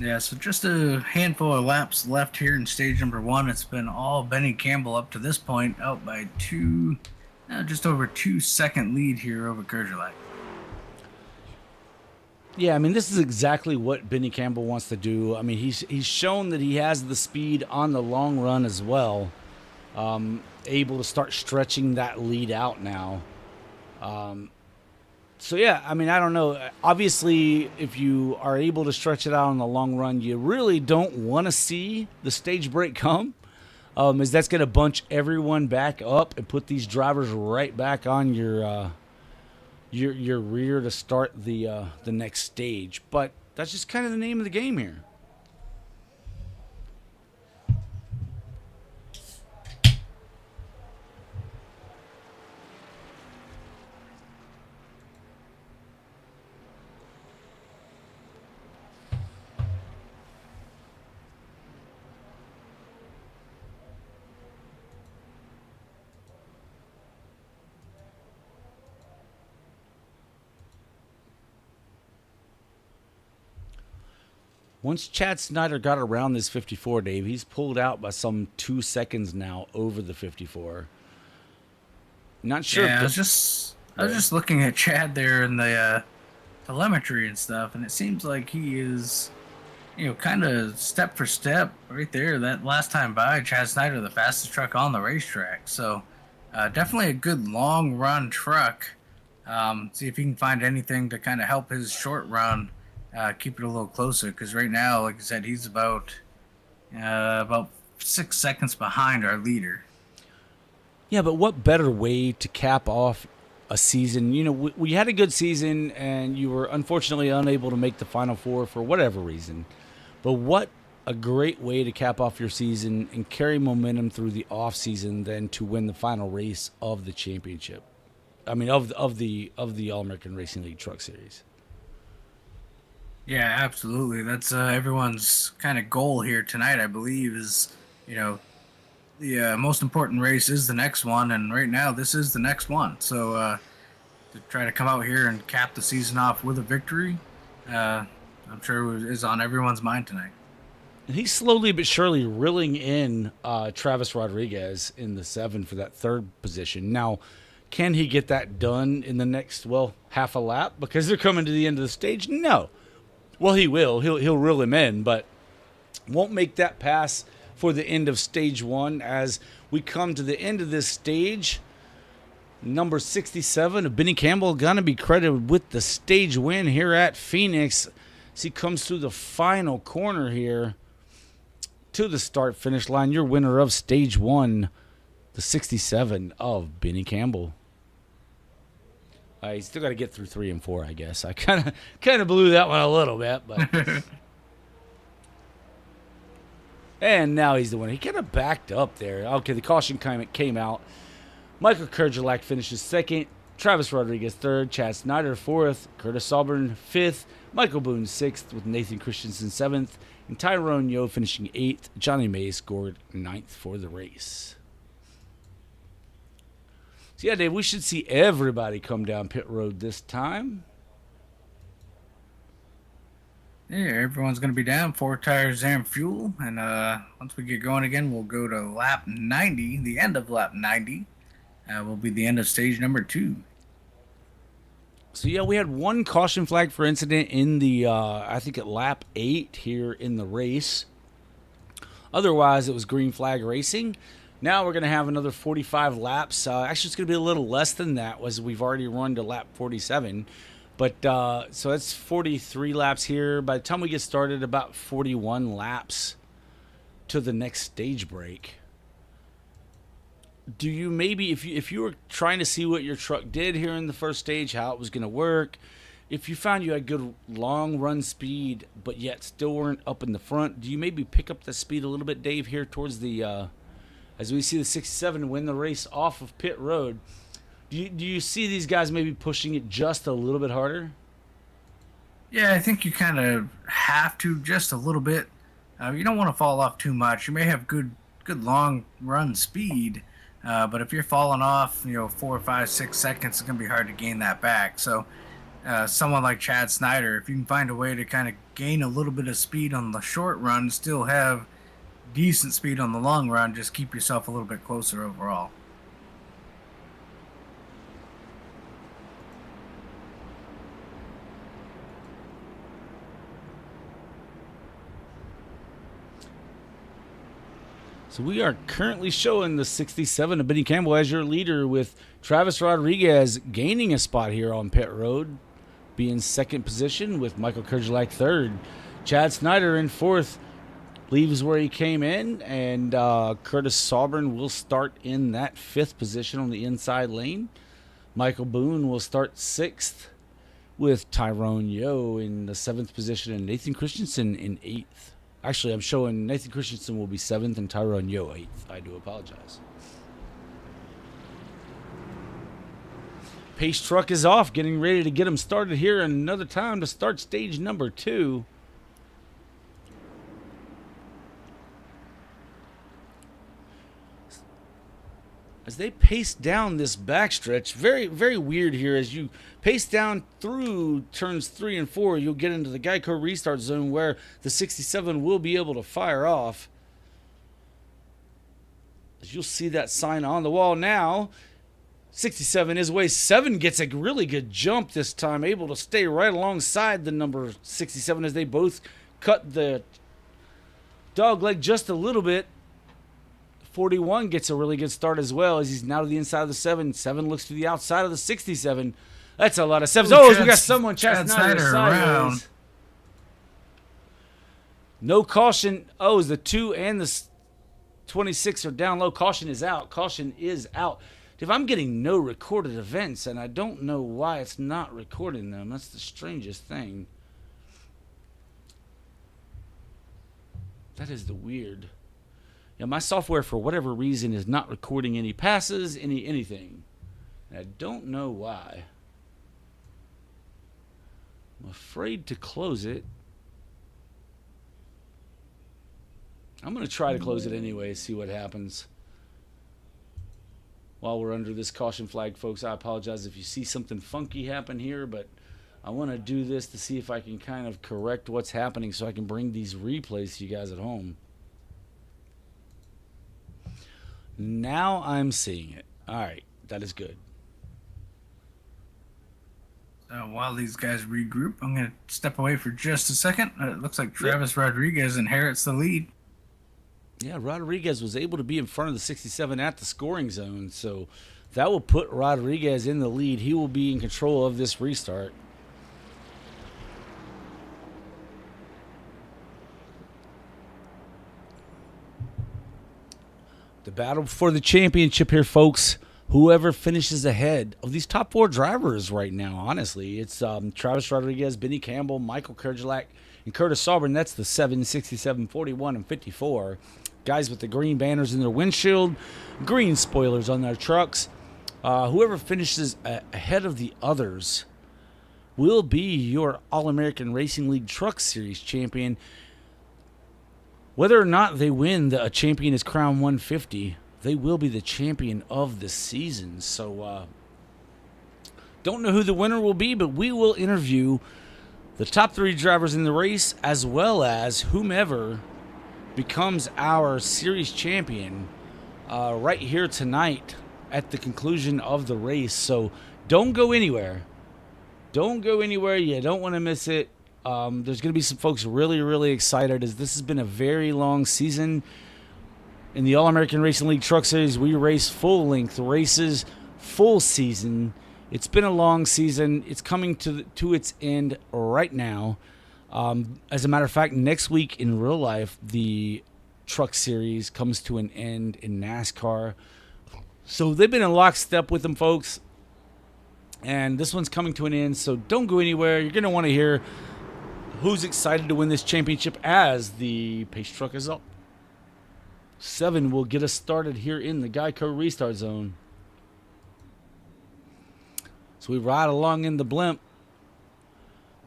Yeah, so just a handful of laps left here in stage number 1. It's been all Benny Campbell up to this point, out by just over 2 second lead here over Kerjelak. Yeah, I mean, this is exactly what Benny Campbell wants to do. I mean, he's shown that he has the speed on the long run as well. Able to start stretching that lead out now. So, yeah, I mean, I don't know. Obviously, if you are able to stretch it out in the long run, you really don't want to see the stage break come, as that's going to bunch everyone back up and put these drivers right back on your rear to start the next stage. But that's just kind of the name of the game here. Once Chad Snyder got around this 54, Dave, he's pulled out by some 2 seconds now over the 54. Not sure. Yeah, I was just looking at Chad there in the telemetry and stuff, and it seems like he is, kind of step for step right there. That last time by, Chad Snyder, the fastest truck on the racetrack. So Definitely a good long run truck. See if he can find anything to kind of help his short run, keep it a little closer. Because right now, like I said, he's about 6 seconds behind our leader. Yeah, but what better way to cap off a season? You know, we had a good season, and you were unfortunately unable to make the Final Four for whatever reason. But what a great way to cap off your season and carry momentum through the off season than to win the final race of the championship. I mean, of the All American Racing League Truck Series. Yeah, absolutely. That's everyone's kind of goal here tonight, I believe, is, the most important race is the next one, and right now this is the next one. So to try to come out here and cap the season off with a victory, I'm sure is on everyone's mind tonight. And he's slowly but surely reeling in Travis Rodriguez in the 7 for that third position. Now, can he get that done in the next, half a lap? Because they're coming to the end of the stage? No. Well, he will. He'll reel him in, but won't make that pass for the end of stage 1 as we come to the end of this stage. Number 67 of Benny Campbell going to be credited with the stage win here at Phoenix as he comes through the final corner here to the start-finish line. Your winner of stage 1, the 67 of Benny Campbell. He's still got to get through 3 and 4, I guess. I kind of blew that one a little bit, but. And now he's the winner. He kind of backed up there. Okay, the caution came out. Michael Kerjelak finishes 2nd. Travis Rodriguez 3rd. Chad Snyder 4th. Curtis Auburn 5th. Michael Boone 6th with Nathan Christensen 7th. And Tyrone Yo finishing 8th. Johnny May scored 9th for the race. So yeah, Dave, we should see everybody come down pit road this time. Yeah, everyone's going to be down, 4 tires and fuel. And once we get going again, we'll go to lap 90. The end of lap 90 will be the end of stage number 2. So yeah, we had one caution flag for incident in the, I think at lap 8 here in the race. Otherwise, it was green flag racing. Now we're going to have another 45 laps. Actually, it's going to be a little less than that, as we've already run to lap 47. But so that's 43 laps here. By the time we get started, about 41 laps to the next stage break. Do you maybe, if you were trying to see what your truck did here in the first stage, how it was going to work, if you found you had good long run speed, but yet still weren't up in the front, do you maybe pick up the speed a little bit, Dave, here towards the, as we see the 67 win the race off of pit road? Do you see these guys maybe pushing it just a little bit harder? Yeah, I think you kind of have to just a little bit. You don't want to fall off too much. You may have good long run speed, but if you're falling off, 4, 5, 6 seconds, it's going to be hard to gain that back. So someone like Chad Snyder, if you can find a way to kind of gain a little bit of speed on the short run, still have decent speed on the long run, just keep yourself a little bit closer overall. So we are currently showing the 67 of Benny Campbell as your leader, with Travis Rodriguez gaining a spot here on pit road, being second position with Michael Kerjelak third. Chad Snyder in fourth, leaves where he came in, and Curtis Sauburn will start in that fifth position on the inside lane. Michael Boone will start sixth, with Tyrone Yo in the seventh position and Nathan Christensen in eighth. Actually, I'm showing Nathan Christensen will be 7th and Tyrone Yo 8th. I do apologize. Pace truck is off, getting ready to get him started here. And another time to start stage number 2. As they pace down this backstretch, very, very weird here. As you pace down through turns 3 and 4, you'll get into the Geico restart zone where the 67 will be able to fire off. As you'll see that sign on the wall now, 67 is away. 7 gets a really good jump this time, able to stay right alongside the number 67 as they both cut the dog leg just a little bit. 41 gets a really good start as well as he's now to the inside of the 7. 7 looks to the outside of the 67. That's a lot of 7s. Oh, we got someone Chad Snyder sideways. No caution. Oh, the 2 and the 26 are down low. Caution is out. Caution is out. If I'm getting no recorded events, and I don't know why it's not recording them. That's the strangest thing. That is the weird. Yeah, my software, for whatever reason, is not recording any passes, anything. And I don't know why. I'm afraid to close it. I'm going to try to close it anyway, see what happens. While we're under this caution flag, folks, I apologize if you see something funky happen here, but I want to do this to see if I can kind of correct what's happening so I can bring these replays to you guys at home. Now I'm seeing it. All right, that is good. While these guys regroup, I'm going to step away for just a second. It looks like Travis Rodriguez inherits the lead. Yeah, Rodriguez was able to be in front of the 67 at the scoring zone, so that will put Rodriguez in the lead. He will be in control of this restart. The battle for the championship here, folks. Whoever finishes ahead of these top 4 drivers right now, honestly. It's Travis Rodriguez, Benny Campbell, Michael Kerjelak, and Curtis Sauber. That's the 7, 67, 41, and 54. Guys with the green banners in their windshield, green spoilers on their trucks. Whoever finishes ahead of the others will be your All-American Racing League Truck Series champion. Whether or not they win a champion is Crown 150, they will be the champion of the season. So, don't know who the winner will be, but we will interview the top 3 drivers in the race as well as whomever becomes our series champion right here tonight at the conclusion of the race. So, don't go anywhere. Don't go anywhere. You don't want to miss it. There's going to be some folks really, really excited as this has been a very long season. In the All-American Racing League Truck Series, we race full-length races, full season. It's been a long season. It's coming to its end right now. As a matter of fact, next week in real life, the Truck Series comes to an end in NASCAR. So they've been in lockstep with them, folks. And this one's coming to an end, so don't go anywhere. You're going to want to hear who's excited to win this championship as the pace truck is up. 7 will get us started here in the Geico Restart Zone. So we ride along in the blimp,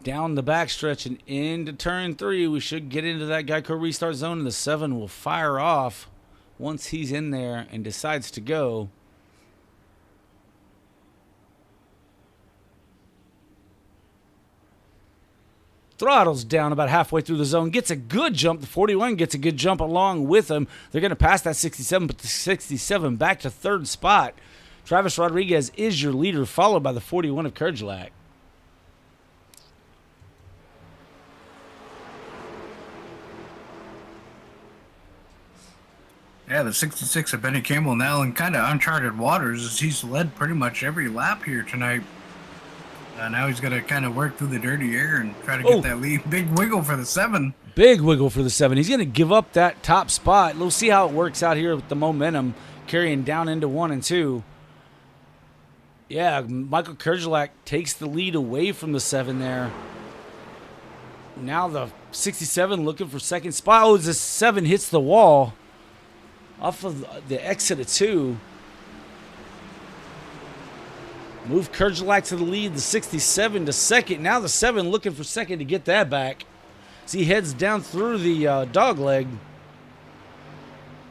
down the backstretch and into turn 3. We should get into that Geico Restart Zone, and the 7 will fire off once he's in there and decides to go. Throttles down about halfway through the zone. Gets a good jump. The 41 gets a good jump along with him. They're going to pass that 67, but the 67 back to 3rd spot. Travis Rodriguez is your leader, followed by the 41 of Kerjelak. Yeah, the 66 of Benny Campbell now in kind of uncharted waters as he's led pretty much every lap here tonight. Now he's got to kind of work through the dirty air and try to get that lead. Big wiggle for the 7. Big wiggle for the 7. He's going to give up that top spot. We'll see how it works out here with the momentum carrying down into 1 and 2. Yeah, Michael Kerjelak takes the lead away from the 7 there. Now the 67 looking for 2nd spot. Oh, the 7 hits the wall off of the exit of 2. Move Kerjelak to the lead, the 67 to 2nd. Now the 7 looking for 2nd to get that back. As he heads down through the dog leg.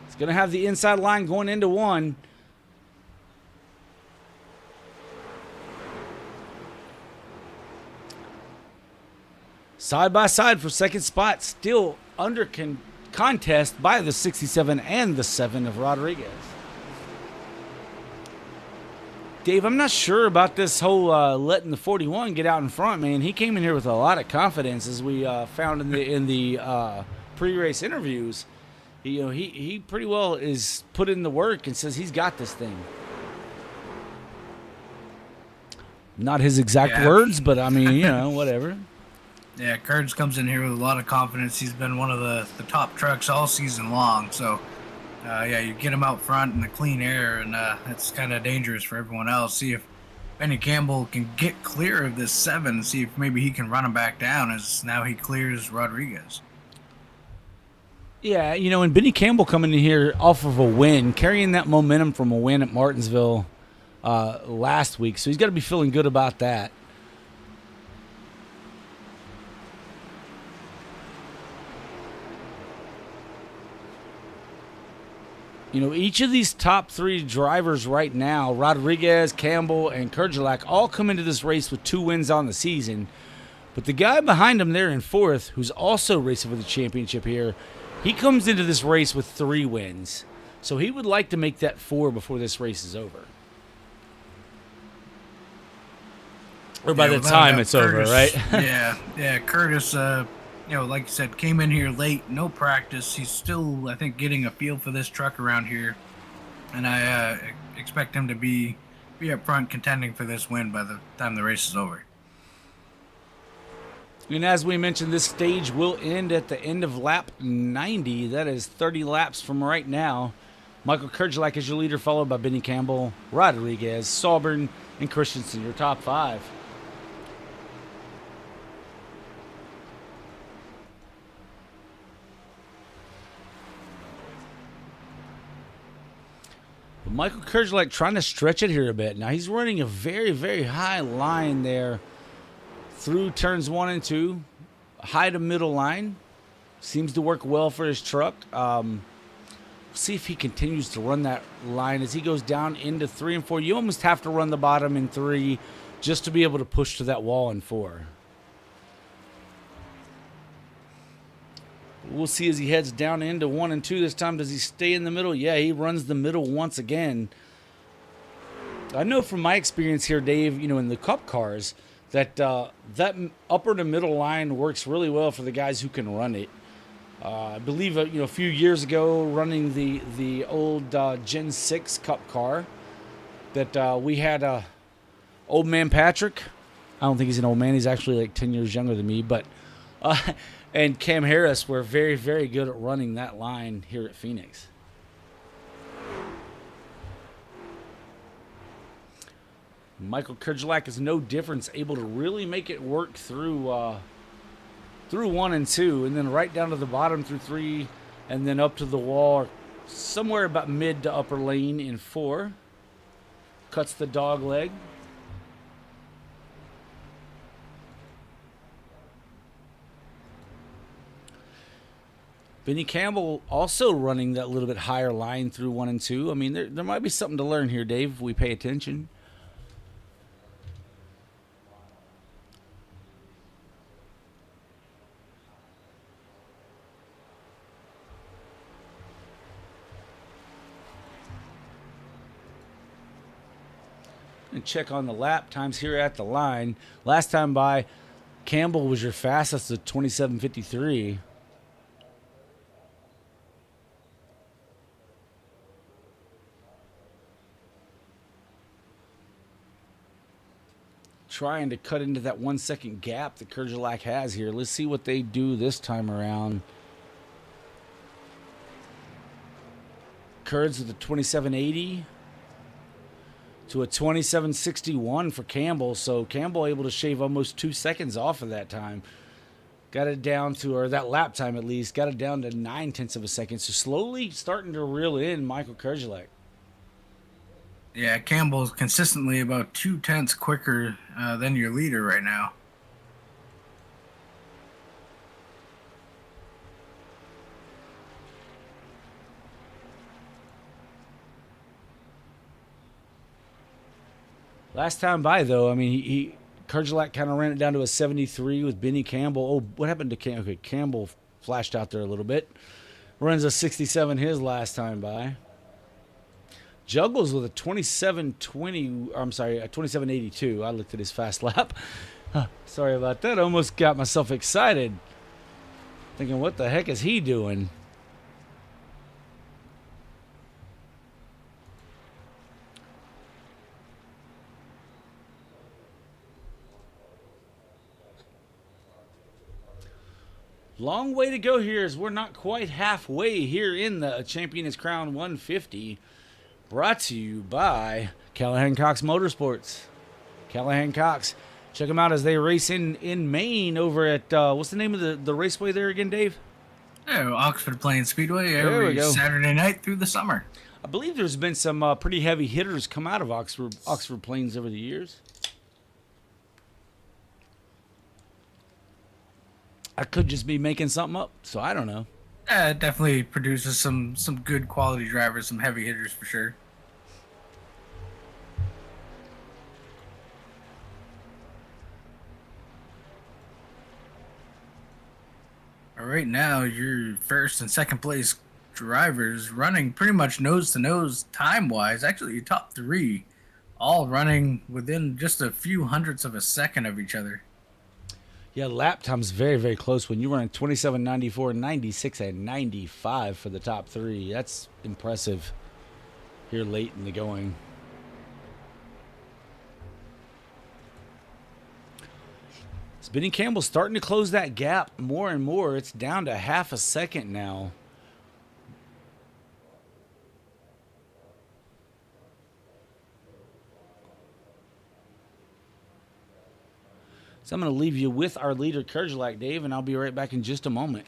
He's going to have the inside line going into 1. Side by side for 2nd spot. Still under contest by the 67 and the 7 of Rodriguez. Dave, I'm not sure about this whole letting the 41 get out in front, man. He came in here with a lot of confidence, as we found in the pre-race interviews. he pretty well is put in the work and says he's got this thing. Not his exact words, but I mean, whatever. Yeah, Kurtz comes in here with a lot of confidence. He's been one of the top trucks all season long. So, you get him out front in the clean air, and it's kind of dangerous for everyone else. See if Benny Campbell can get clear of this 7, see if maybe he can run him back down as now he clears Rodriguez. Yeah, and Benny Campbell coming in here off of a win, carrying that momentum from a win at Martinsville last week. So he's got to be feeling good about that. Each of these top 3 drivers right now, Rodriguez, Campbell, and Kerjelak, all come into this race with 2 wins on the season. But the guy behind him there in 4th, who's also racing for the championship here, he comes into this race with 3 wins. So he would like to make that 4 before this race is over. Or by the time it's Curtis, over, right? yeah. Curtis, like you said, came in here late, no practice. He's still, I think, getting a feel for this truck around here. And I expect him to be up front contending for this win by the time the race is over. And as we mentioned, this stage will end at the end of lap 90. That is 30 laps from right now. Michael Kerjelak is your leader, followed by Benny Campbell, Rodriguez, Sauber, and Christensen, your top 5. But Michael Kerjelak trying to stretch it here a bit. Now he's running a very, very high line there through turns 1 and 2, high to middle line. Seems to work well for his truck. See if he continues to run that line as he goes down into 3 and 4. You almost have to run the bottom in 3 just to be able to push to that wall in 4. We'll see as he heads down into 1 and 2 this time. Does he stay in the middle? Yeah, he runs the middle once again. I know from my experience here, Dave, in the Cup cars, that that upper to middle line works really well for the guys who can run it. I believe a few years ago, running the old Gen 6 Cup car, that we had old man Patrick. I don't think he's an old man. He's actually like 10 years younger than me. But and Cam Harris were very, very good at running that line here at Phoenix. Michael Kerjelak is no difference, able to really make it work through 1 and 2, and then right down to the bottom through 3, and then up to the wall, somewhere about mid to upper lane in 4. Cuts the dog leg. Benny Campbell also running that little bit higher line through 1 and 2. I mean, there might be something to learn here, Dave, if we pay attention. And check on the lap times here at the line. Last time by, Campbell was your fastest at 27:53. Trying to cut into that 1 second gap that Kerjelak has here. Let's see what they do this time around. Kurds with a 27.80 to a 27.61 for Campbell. So Campbell able to shave almost 2 seconds off of that time. Got it down to, or that lap time at least, got it down to 0.9 of a second. So slowly starting to reel in Michael Kerjelak. Yeah, Campbell's consistently about 0.2 quicker than your leader right now. Last time by, though, I mean, Kerjelak kind of ran it down to a 73 with Benny Campbell. Oh, what happened to Campbell? Okay, Campbell flashed out there a little bit. Runs a 67 his last time by. Juggles with a 27.20. I'm sorry, a 27.82. I looked at his fast lap. Sorry about that. I almost got myself excited. Thinking, what the heck is he doing? Long way to go here as we're not quite halfway here in the Champions Crown 150. Brought to you by Callahan Cox Motorsports. Callahan Cox. Check them out as they race in Maine over at, what's the name of the raceway there again, Dave? Oh, Oxford Plains Speedway There we every go. Saturday night through the summer. I believe there's been some pretty heavy hitters come out of Oxford Plains over the years. I could just be making something up, so I don't know. It definitely produces some good quality drivers, some heavy hitters for sure. Right now, your first and second place drivers running pretty much nose to nose time wise. Actually, your top three all running within just a few hundredths of a second of each other. Yeah, lap time's very, very close. When you run 27.94, 96, and 95 for the top three, that's impressive here late in the going. Benny Campbell's starting to close that gap more and more. It's down to half a second now. So I'm going to leave you with our leader, Kerjelak, Dave, and I'll be right back in just a moment.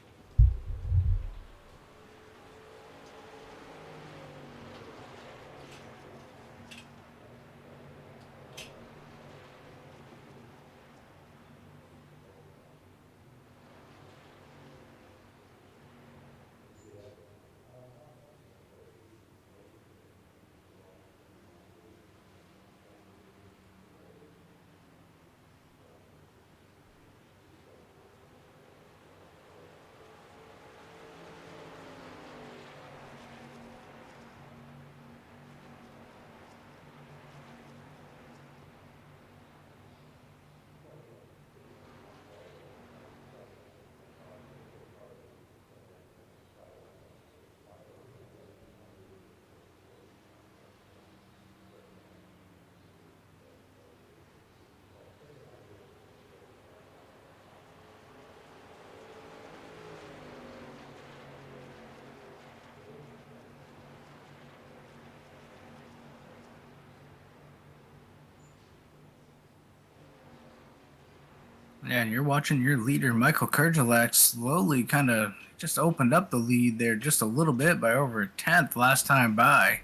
Yeah, and you're watching your leader, Michael Kerjelak, slowly kind of just opened up the lead there just a little bit by over a tenth last time by.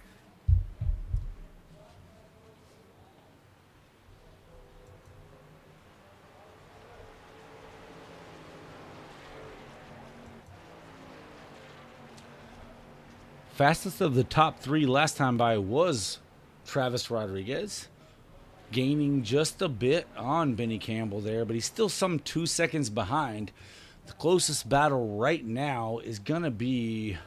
Fastest of the top three last time by was Travis Rodriguez, gaining just a bit on Benny Campbell there, but he's still some 2 seconds behind. The closest battle right now is going to be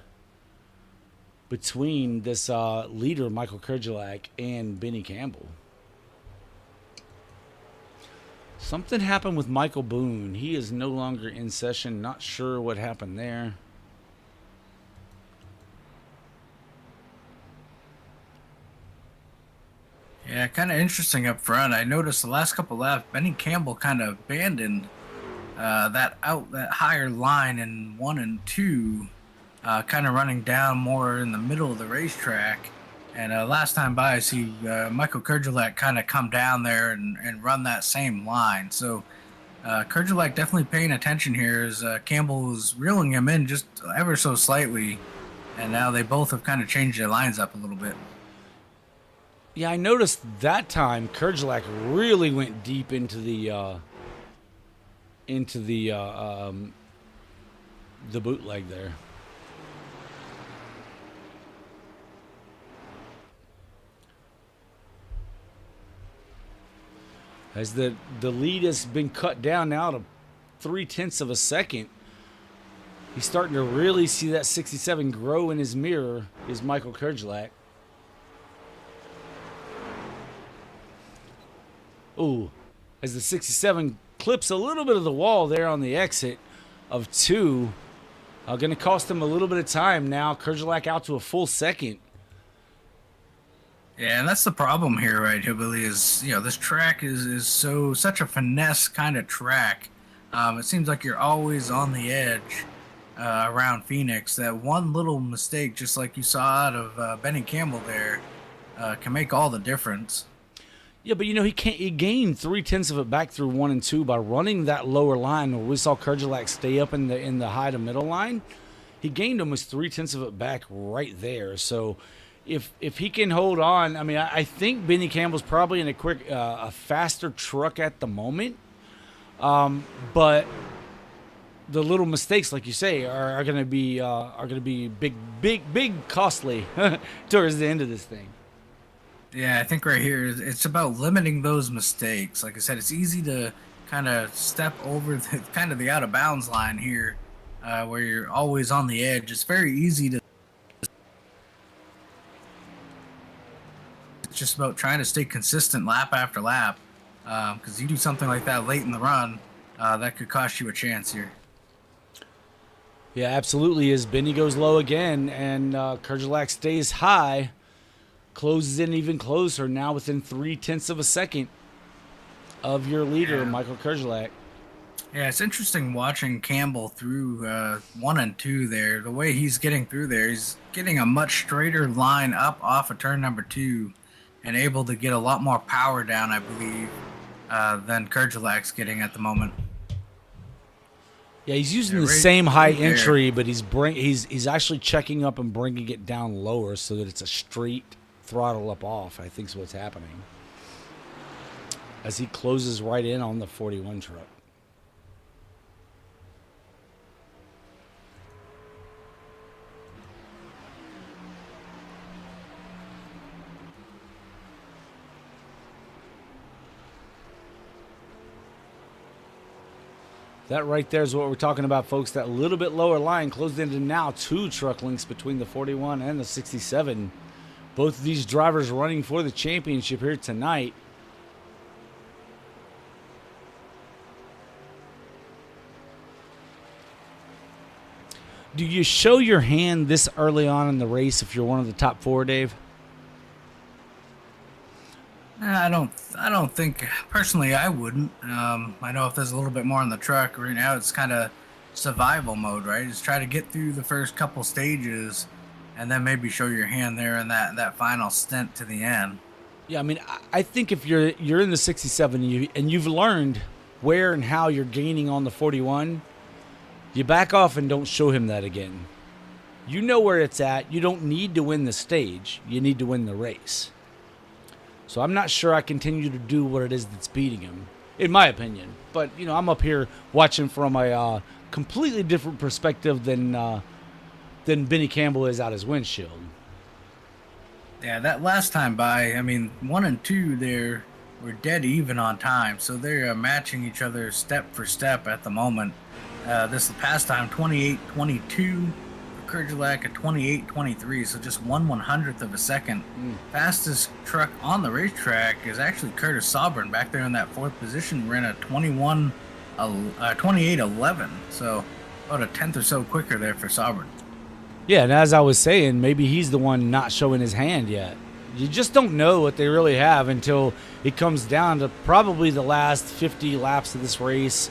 between this leader, Michael Kerjelak, and Benny Campbell. Something happened with Michael Boone. He is no longer in session. Not sure what happened there. Yeah, kind of interesting up front. I noticed the last couple laps, Benny Campbell kind of abandoned that higher line in 1 and 2, kind of running down more in the middle of the racetrack. And last time by, I see Michael Kerjelak kind of come down there and run that same line. So Kerjelak definitely paying attention here as Campbell was reeling him in just ever so slightly. And now they both have kind of changed their lines up a little bit. Yeah, I noticed that time Kerjelak really went deep into the bootleg there. As the lead has been cut down now to 0.3 of a second. He's starting to really see that 67 grow in his mirror, is Michael Kerjelak. Ooh, as the 67 clips a little bit of the wall there on the exit of 2. Going to cost him a little bit of time now. Kerjelak out to a full second. Yeah, and that's the problem here, right, Hillbilly, is, this track is such a finesse kind of track. It seems like you're always on the edge around Phoenix. That one little mistake, just like you saw out of Benny Campbell there, can make all the difference. Yeah, but he gained 0.3 of it back through 1 and 2 by running that lower line where we saw Kerjelak stay up in the high to middle line. He gained almost 0.3 of it back right there. So if he can hold on, I mean, I think Benny Campbell's probably in a faster truck at the moment. But the little mistakes, like you say, are going to be big costly towards the end of this thing. Yeah, I think right here it's about limiting those mistakes. Like I said, it's easy to kind of step over the out of bounds line here, where you're always on the edge. It's very easy to. It's just about trying to stay consistent lap after lap, because you do something like that late in the run, that could cost you a chance here. Yeah, absolutely. As Benny goes low again and Kerjelak stays high. Closes in even closer, now within 0.3 of a second of your leader, Michael Kerjelak. Yeah, it's interesting watching Campbell through 1 and 2 there. The way he's getting through there, he's getting a much straighter line up off of turn number 2 and able to get a lot more power down, I believe, than Kerjelak's getting at the moment. Yeah, he's using the same high entry, but he's actually checking up and bringing it down lower so that it's a straight throttle up off, I think is what's happening as he closes right in on the 41 truck. That right there is what we're talking about, folks. That little bit lower line closed into now 2 truck lengths between the 41 and the 67. Both of these drivers running for the championship here tonight. Do you show your hand this early on in the race if you're one of the top 4, Dave? I don't think, personally, I wouldn't. I know if there's a little bit more on the truck right now, it's kind of survival mode, right? Just try to get through the first couple stages and then maybe show your hand there in that final stint to the end. Yeah, I mean, I think if you're in the 67 and you've learned where and how you're gaining on the 41, you back off and don't show him that again. You know where it's at. You don't need to win the stage. You need to win the race. So I'm not sure I continue to do what it is that's beating him, in my opinion. But, I'm up here watching from a completely different perspective than Benny Campbell is out his windshield. Yeah, that last time by, 1 and 2 there were dead even on time. So they're matching each other step for step at the moment. This past time, 28-22. Kerjelak at 28-23, so just 1/100th of a second. Fastest truck on the racetrack is actually Curtis Sobran back there in that 4th position. Ran a 28-11, so about a 10th or so quicker there for Sobran. Yeah, and as I was saying, maybe he's the one not showing his hand yet. You just don't know what they really have until it comes down to probably the last 50 laps of this race.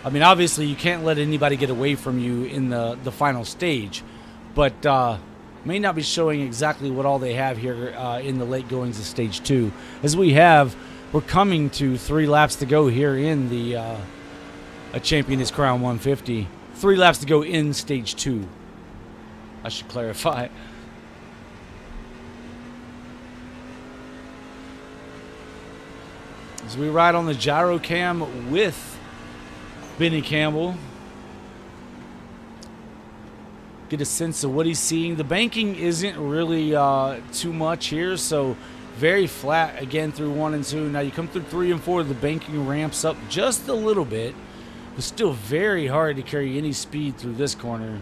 I mean, obviously, you can't let anybody get away from you in the final stage. But may not be showing exactly what all they have here in the late goings of Stage 2. As we're coming to 3 laps to go here in the A Champion is Crown 150. 3 laps to go in Stage 2. I should clarify. As we ride on the gyro cam with Benny Campbell. Get a sense of what he's seeing. The banking isn't really too much here, so very flat again through 1 and 2. Now you come through 3 and 4, the banking ramps up just a little bit, but still very hard to carry any speed through this corner.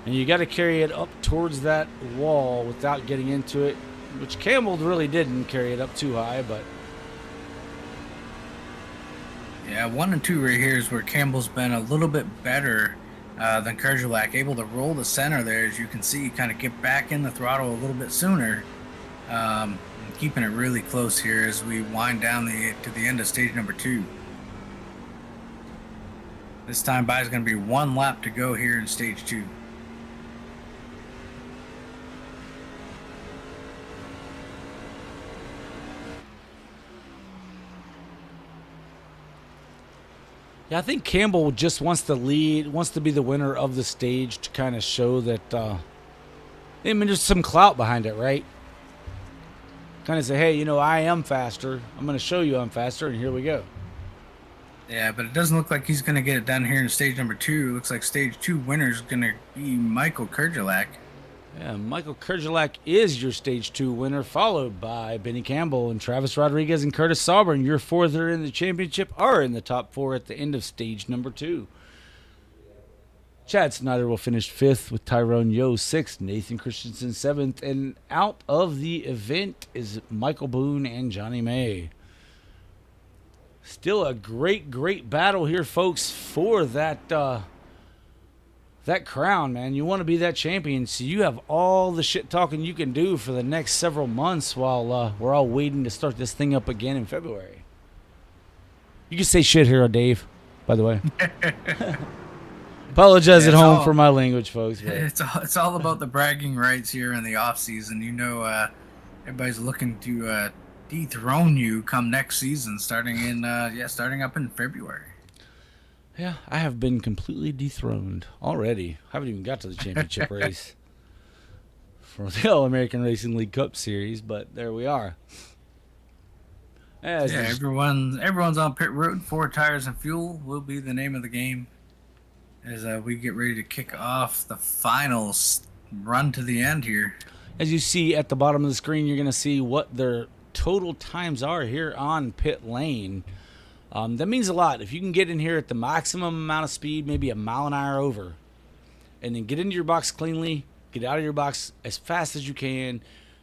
And you got to carry it up towards that wall without getting into it, which Campbell really didn't carry it up too high, but. Yeah, 1 and 2 right here is where Campbell's been a little bit better than Kerjelak, able to roll the center there, as you can see, kind of get back in the throttle a little bit sooner, keeping it really close here as we wind down to the end of stage number 2. This time by is going to be 1 lap to go here in stage 2. Yeah, I think Campbell just wants to lead, wants to be the winner of the stage to kind of show that, I mean, there's some clout behind it, right? Kind of say, hey, you know, I am faster. I'm going to show you I'm faster, and here we go. Yeah, but it doesn't look like he's going to get it done here in stage number 2. It looks like stage 2 winner is going to be Michael Kurgelak. Yeah, Michael Kurgelak is your stage 2 winner, followed by Benny Campbell and Travis Rodriguez and Curtis Sauber. Your 4 that are in the championship are in the top 4 at the end of stage number 2. Chad Snyder will finish 5th with Tyrone Yo 6th, Nathan Christensen 7th, and out of the event is Michael Boone and Johnny May. Still a great battle here, folks, for that that crown, man. You want to be that champion, so you have all the shit talking you can do for the next several months while we're all waiting to start this thing up again in February. You can say shit here, Dave, by the way. Apologize at home for my language, folks. But. It's all about the bragging rights here in the off season. You know, everybody's looking to dethrone you come next season, starting up in February. Yeah, I have been completely dethroned already. I haven't even got to the championship race for the All-American Racing League Cup Series, but there we are. Everyone's on pit road. 4 tires and fuel will be the name of the game as we get ready to kick off the final run to the end here. As you see at the bottom of the screen, you're going to see what their total times are here on pit lane. That means a lot. If you can get in here at the maximum amount of speed, maybe a mile an hour over, and then get into your box cleanly, get out of your box as fast as you can,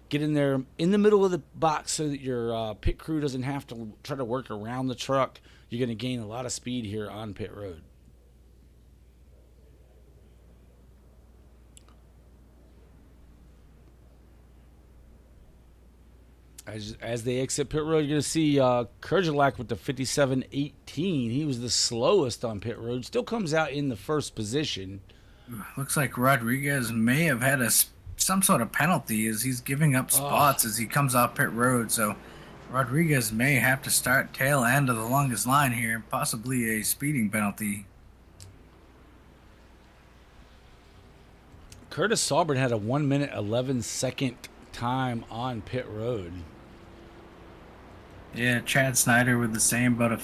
get in there in the middle of the box so that your pit crew doesn't have to try to work around the truck, you're going to gain a lot of speed here on pit road. As they exit pit road, you're going to see Kurgelak with the 57.18. He was the slowest on pit road. Still comes out in the first position. Looks like Rodriguez may have had some sort of penalty as he's giving up spots as he comes off pit road. So Rodriguez may have to start tail end of the longest line here, possibly a speeding penalty. Curtis Sauber had a 1 minute 11 second time on pit road. Yeah, Chad Snyder with the same, about a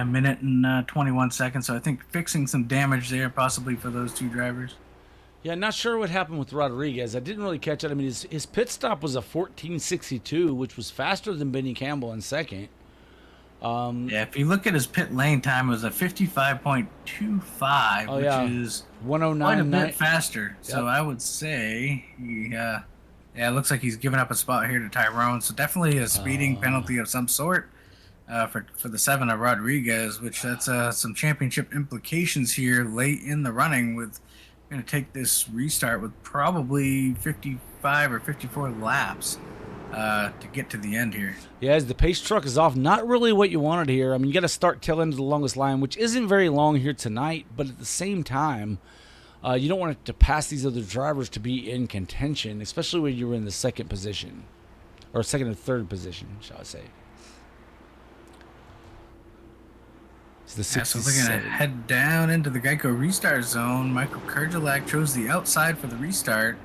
minute and 21 seconds. So I think fixing some damage there possibly for those 2 drivers. Yeah, not sure what happened with Rodriguez. I didn't really catch it. I mean, his pit stop was a 14.62, which was faster than Benny Campbell in second. Yeah, if you look at his pit lane time, it was a 55.25, which is 109 quite a bit faster. Yep. So I would say it looks like he's given up a spot here to Tyrone. So definitely a speeding penalty of some sort for the 7 of Rodriguez, which that's some championship implications here late in the running. With going to take this restart with probably 55 or 54 laps to get to the end here. Yeah, as the pace truck is off, not really what you wanted here. I mean, you got to start tail end of the longest line, which isn't very long here tonight, but at the same time, you don't want it to pass these other drivers to be in contention, especially when you're in the second position, or second and third position, shall I say. It's the 67. So we're going to head down into the Geico restart zone. Michael Kurgelak chose the outside for the restart.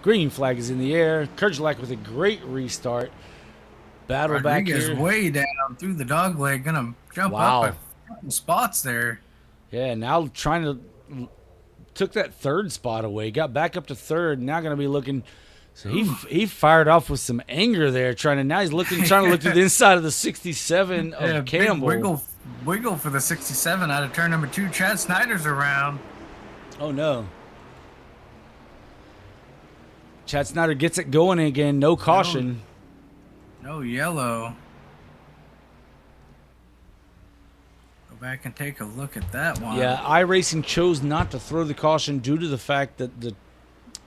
Green flag is in the air. Kurgelak with a great restart. Battle Rodriguez back here. Way down through the dog leg. Going to jump up a couple spots there. Yeah, now trying to... Took that third spot away. Got back up to third. Now going to be looking... So he fired off with some anger there, trying to look to the inside of the 67 of Campbell. Wiggle for the 67 out of turn number 2. Chad Snyder's around. Oh no! Chad Snyder gets it going again. No caution. No yellow. Go back and take a look at that one. Yeah, iRacing chose not to throw the caution due to the fact that the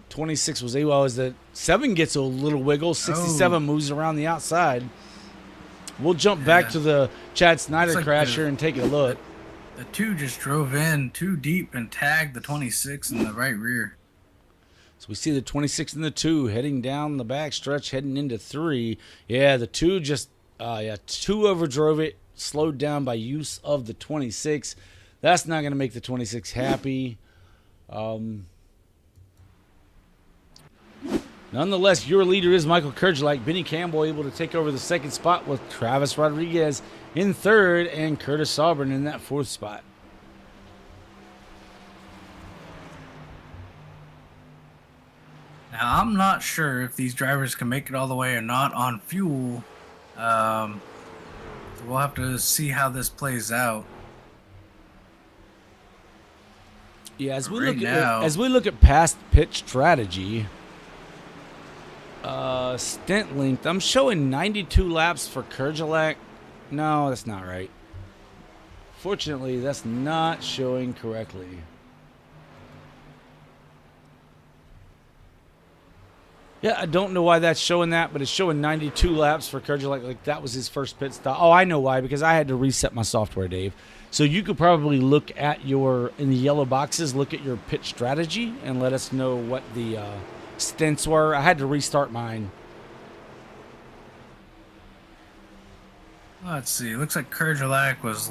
26 was AWOL. As the 7 gets a little wiggle, 67 moves around the outside. We'll jump back to the Chad Snyder like crash here and take a look. The 2 just drove in too deep and tagged the 26 in the right rear. So we see the 26 and the 2 heading down the back stretch, heading into 3. Yeah, the 2 just, 2 overdrove it, slowed down by use of the 26. That's not going to make the 26 happy. Nonetheless, your leader is Michael Kerjelak. Benny Campbell able to take over the second spot with Travis Rodriguez in third and Curtis Sauber in that fourth spot. Now, I'm not sure if these drivers can make it all the way or not on fuel. So we'll have to see how this plays out. Yeah, as we Right look at past pitch strategy, stint length, I'm showing 92 laps for Kerjelak. No, that's not right. Fortunately, that's not showing correctly. Yeah, I don't know why that's showing that, but it's showing 92 laps for Kerjelak. Like that was his first pit stop. Oh, I know why, because I had to reset my software, Dave. So you could probably look at in the yellow boxes, look at your pit strategy and let us know what the stints were. I had to restart mine. Let's see. Looks like Kerjelak was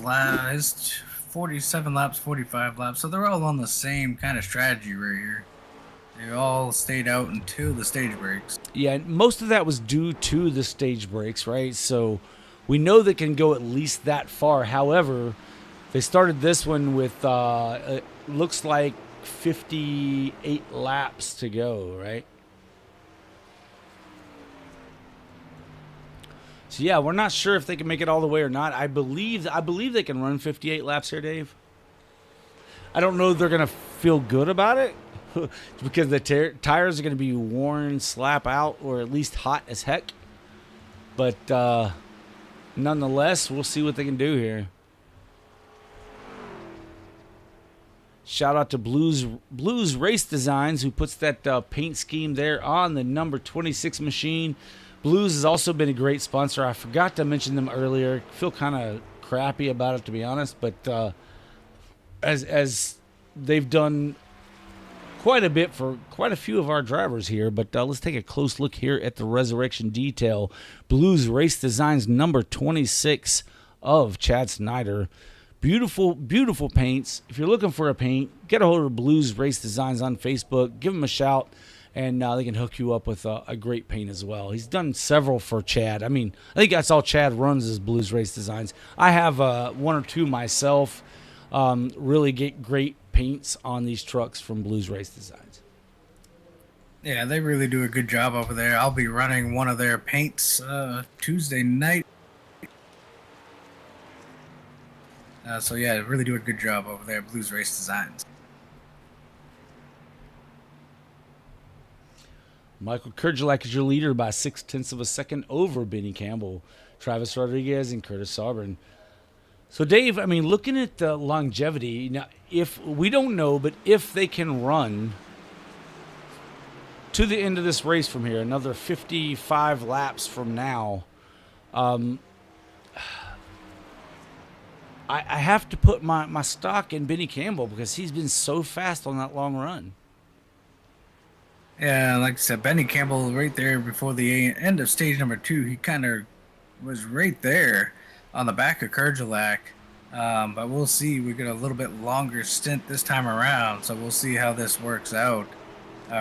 his 47 laps, 45 laps. So they're all on the same kind of strategy right here. They all stayed out until the stage breaks. Yeah, most of that was due to the stage breaks, right? So we know they can go at least that far. However, they started this one with, it looks like 58 laps to go, right? So yeah, we're not sure if they can make it all the way or not. I believe they can run 58 laps here, Dave. I don't know if they're gonna feel good about it because the tires are gonna be worn slap out or at least hot as heck. But nonetheless, we'll see what they can do here. Shout out to Blues Race Designs, who puts that paint scheme there on the number 26 machine. Blues has also been a great sponsor. I forgot to mention them earlier. Feel kind of crappy about it, to be honest, but as they've done quite a bit for quite a few of our drivers here. But let's take a close look here at the Resurrection detail. Blues Race Designs number 26 of Chad Snyder. Beautiful, beautiful paints. If you're looking for a paint, get a hold of Blues Race Designs on Facebook. Give them a shout, and they can hook you up with a great paint as well. He's done several for Chad. I mean, I think that's all Chad runs is Blues Race Designs. I have one or two myself. Really get great paints on these trucks from Blues Race Designs. Yeah, they really do a good job over there. I'll be running one of their paints Tuesday night. So yeah, they really do a good job over there at Blues Race Designs. Michael Kerjelak is your leader by 0.6 of a second over Benny Campbell, Travis Rodriguez, and Curtis Sauber. So Dave, I mean, looking at the longevity, now if we don't know, but if they can run to the end of this race from here, another 55 laps from now, I have to put my stock in Benny Campbell because he's been so fast on that long run. Yeah, like I said, Benny Campbell right there before the end of stage number 2, he kind of was right there on the back of Kerjelak. But we'll see. We get a little bit longer stint this time around, so we'll see how this works out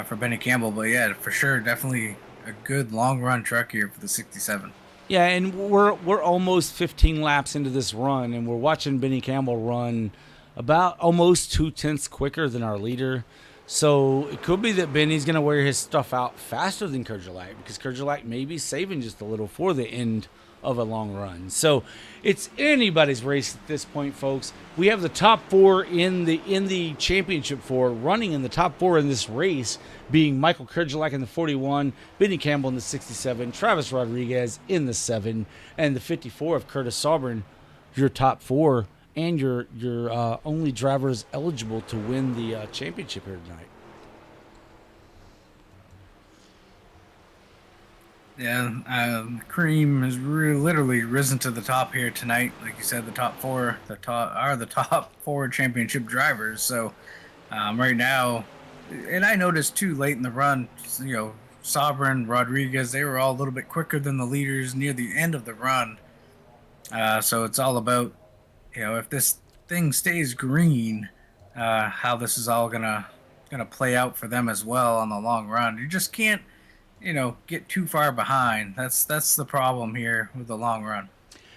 for Benny Campbell. But yeah, for sure, definitely a good long run truck here for the 67. Yeah, and we're almost 15 laps into this run, and we're watching Benny Campbell run about almost 0.2 quicker than our leader. So it could be that Benny's going to wear his stuff out faster than Kerjelak because Kerjelak may be saving just a little for the end of a long run. So it's anybody's race at this point, folks. We have the top 4 in the championship running in the top 4 in this race, being Michael Kerjelak in the 41, Benny Campbell in the 67, Travis Rodriguez in the 7, and the 54 of Curtis Sauber, your top 4. And your only drivers eligible to win the championship here tonight. Yeah, Cream has literally risen to the top here tonight. Like you said, the top four are the top four championship drivers. So right now, and I noticed too late in the run, Sabrin, Rodriguez, they were all a little bit quicker than the leaders near the end of the run. So it's all about, if this thing stays green, how this is all gonna play out for them as well on the long run. You just can't get too far behind. That's the problem here with the long run.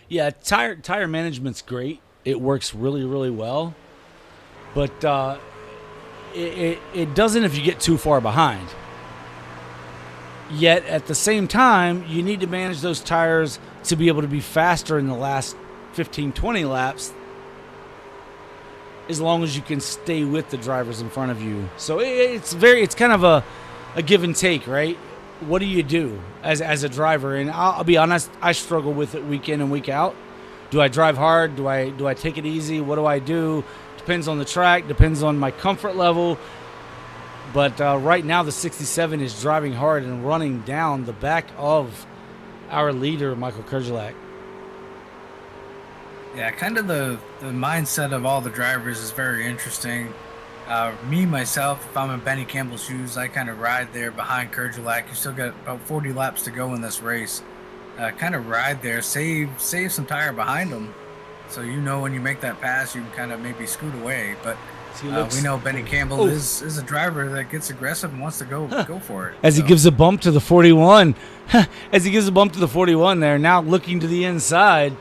Yeah, tire management's great. It works really, really well. But it doesn't if you get too far behind. Yet at the same time, you need to manage those tires to be able to be faster in the last 15, 20 laps, as long as you can stay with the drivers in front of you. So it's kind of a give and take, right? What do you do as a driver? And I'll be honest, I struggle with it week in and week out. Do I drive hard? Do I take it easy? What do I do? Depends on the track, depends on my comfort level. But right now the 67 is driving hard and running down the back of our leader, Michael Kerjelak. Yeah, kind of the mindset of all the drivers is very interesting. Me, myself, if I'm in Benny Campbell's shoes, I kind of ride there behind Kerjelak. You still got about 40 laps to go in this race. Kind of ride there, save some tire behind them. So when you make that pass, you can kind of maybe scoot away. But we know Benny Campbell is a driver that gets aggressive and wants to go for it. As he gives a bump to the 41. As he gives a bump to the 41 there, now looking to the inside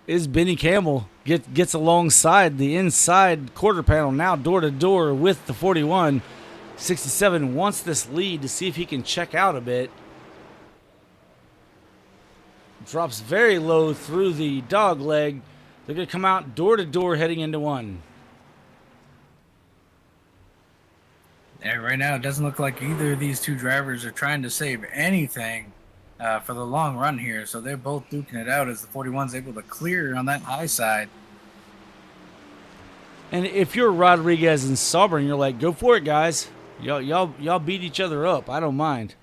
is Benny Campbell. Gets alongside the inside quarter panel, now door to door with the 41. 67 wants this lead to see if he can check out a bit. Drops very low through the dog leg. They're going to come out door to door heading into one. Yeah, right now it doesn't look like either of these two drivers are trying to save anything for the long run here. So they're both duking it out as the 41's able to clear on that high side. And if you're Rodriguez and Sabrin, you're like, go for it, guys. Y'all beat each other up. I don't mind.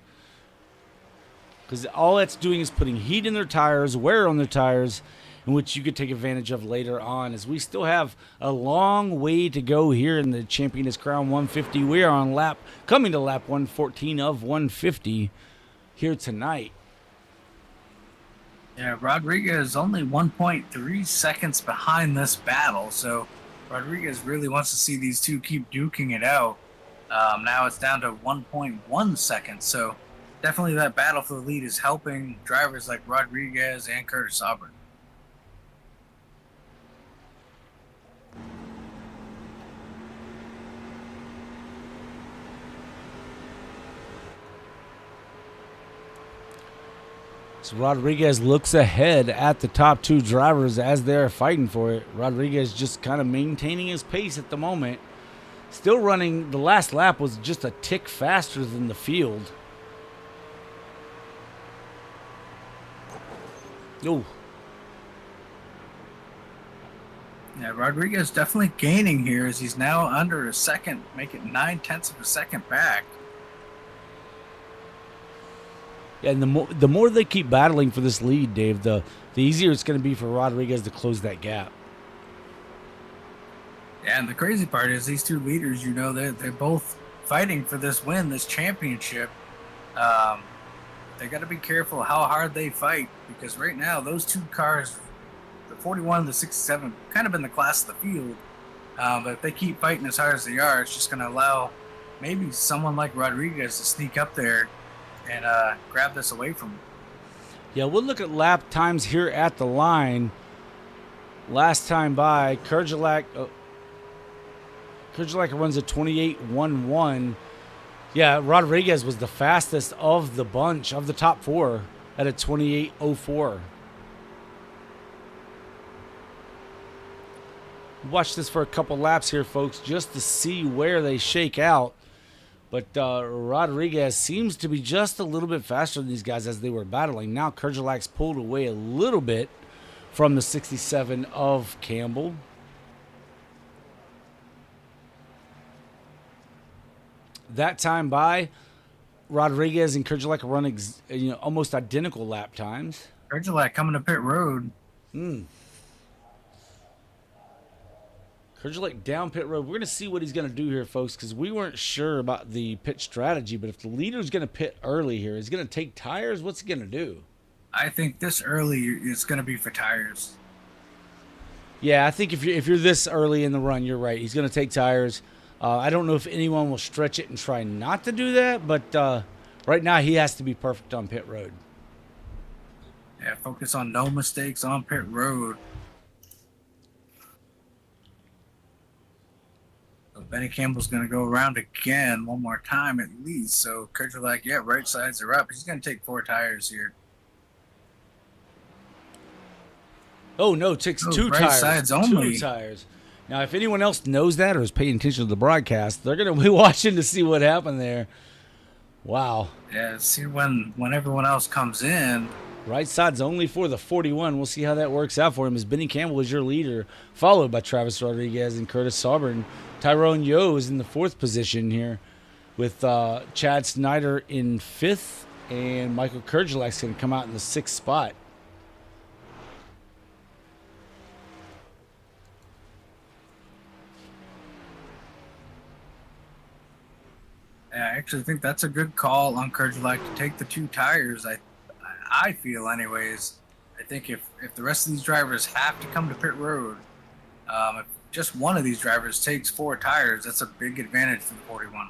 Because all that's doing is putting heat in their tires, wear on their tires, in which you could take advantage of later on, as we still have a long way to go here in the Championess Crown 150. We are coming to lap 114 of 150 here tonight. Yeah, Rodriguez is only 1.3 seconds behind this battle, so Rodriguez really wants to see these two keep duking it out. Now it's down to 1.1 seconds, so definitely that battle for the lead is helping drivers like Rodriguez and Curtis Sabrin. So Rodriguez looks ahead at the top two drivers as they're fighting for it. Rodriguez just kind of maintaining his pace at the moment. Still running, the last lap was just a tick faster than the field. Oh. Yeah, Rodriguez definitely gaining here as he's now under a second, making 0.9 of a second back. Yeah, and the more they keep battling for this lead, Dave, the easier it's going to be for Rodriguez to close that gap. Yeah, and the crazy part is these two leaders, they're both fighting for this win, this championship. They got to be careful how hard they fight, because right now those two cars, the 41 and the 67, kind of in the class of the field. But if they keep fighting as hard as they are, it's just going to allow maybe someone like Rodriguez to sneak up there and grab this away from him. Yeah, we'll look at lap times here at the line. Last time by, Kerjelak runs a 28.11. Yeah, Rodriguez was the fastest of the bunch, of the top four, at a 28.04. Watch this for a couple laps here, folks, just to see where they shake out. But Rodriguez seems to be just a little bit faster than these guys as they were battling. Now Kerjelak's pulled away a little bit from the 67 of Campbell. That time by, Rodriguez and Kerjalak run almost identical lap times. Kerjalak coming to pit road. Kerjalak down pit road. We're going to see what he's going to do here, folks, because we weren't sure about the pit strategy. But if the leader's going to pit early here, is he going to take tires? What's he going to do? I think this early it's going to be for tires. Yeah, I think if you're this early in the run, you're right. He's going to take tires. I don't know if anyone will stretch it and try not to do that, but right now he has to be perfect on pit road. Yeah, focus on no mistakes on pit road. So Benny Campbell's going to go around again one more time at least. So Kerjalak, yeah, right sides are up. He's going to take 4 tires here. Oh, no, takes 2 right tires. Sides only. 2 tires. Now, if anyone else knows that or is paying attention to the broadcast, they're going to be watching to see what happened there. Wow. Yeah, see when everyone else comes in. Right side's only for the 41. We'll see how that works out for him as Benny Campbell is your leader, followed by Travis Rodriguez and Curtis Sauber. Tyrone Yo is in the 4th position here with Chad Snyder in 5th, and Michael Kerjalak's going to come out in the 6th spot. I actually think that's a good call on Kerjalak to take the 2 tires. I feel, anyways. I think if the rest of these drivers have to come to pit road, if just one of these drivers takes 4 tires, that's a big advantage for the 41.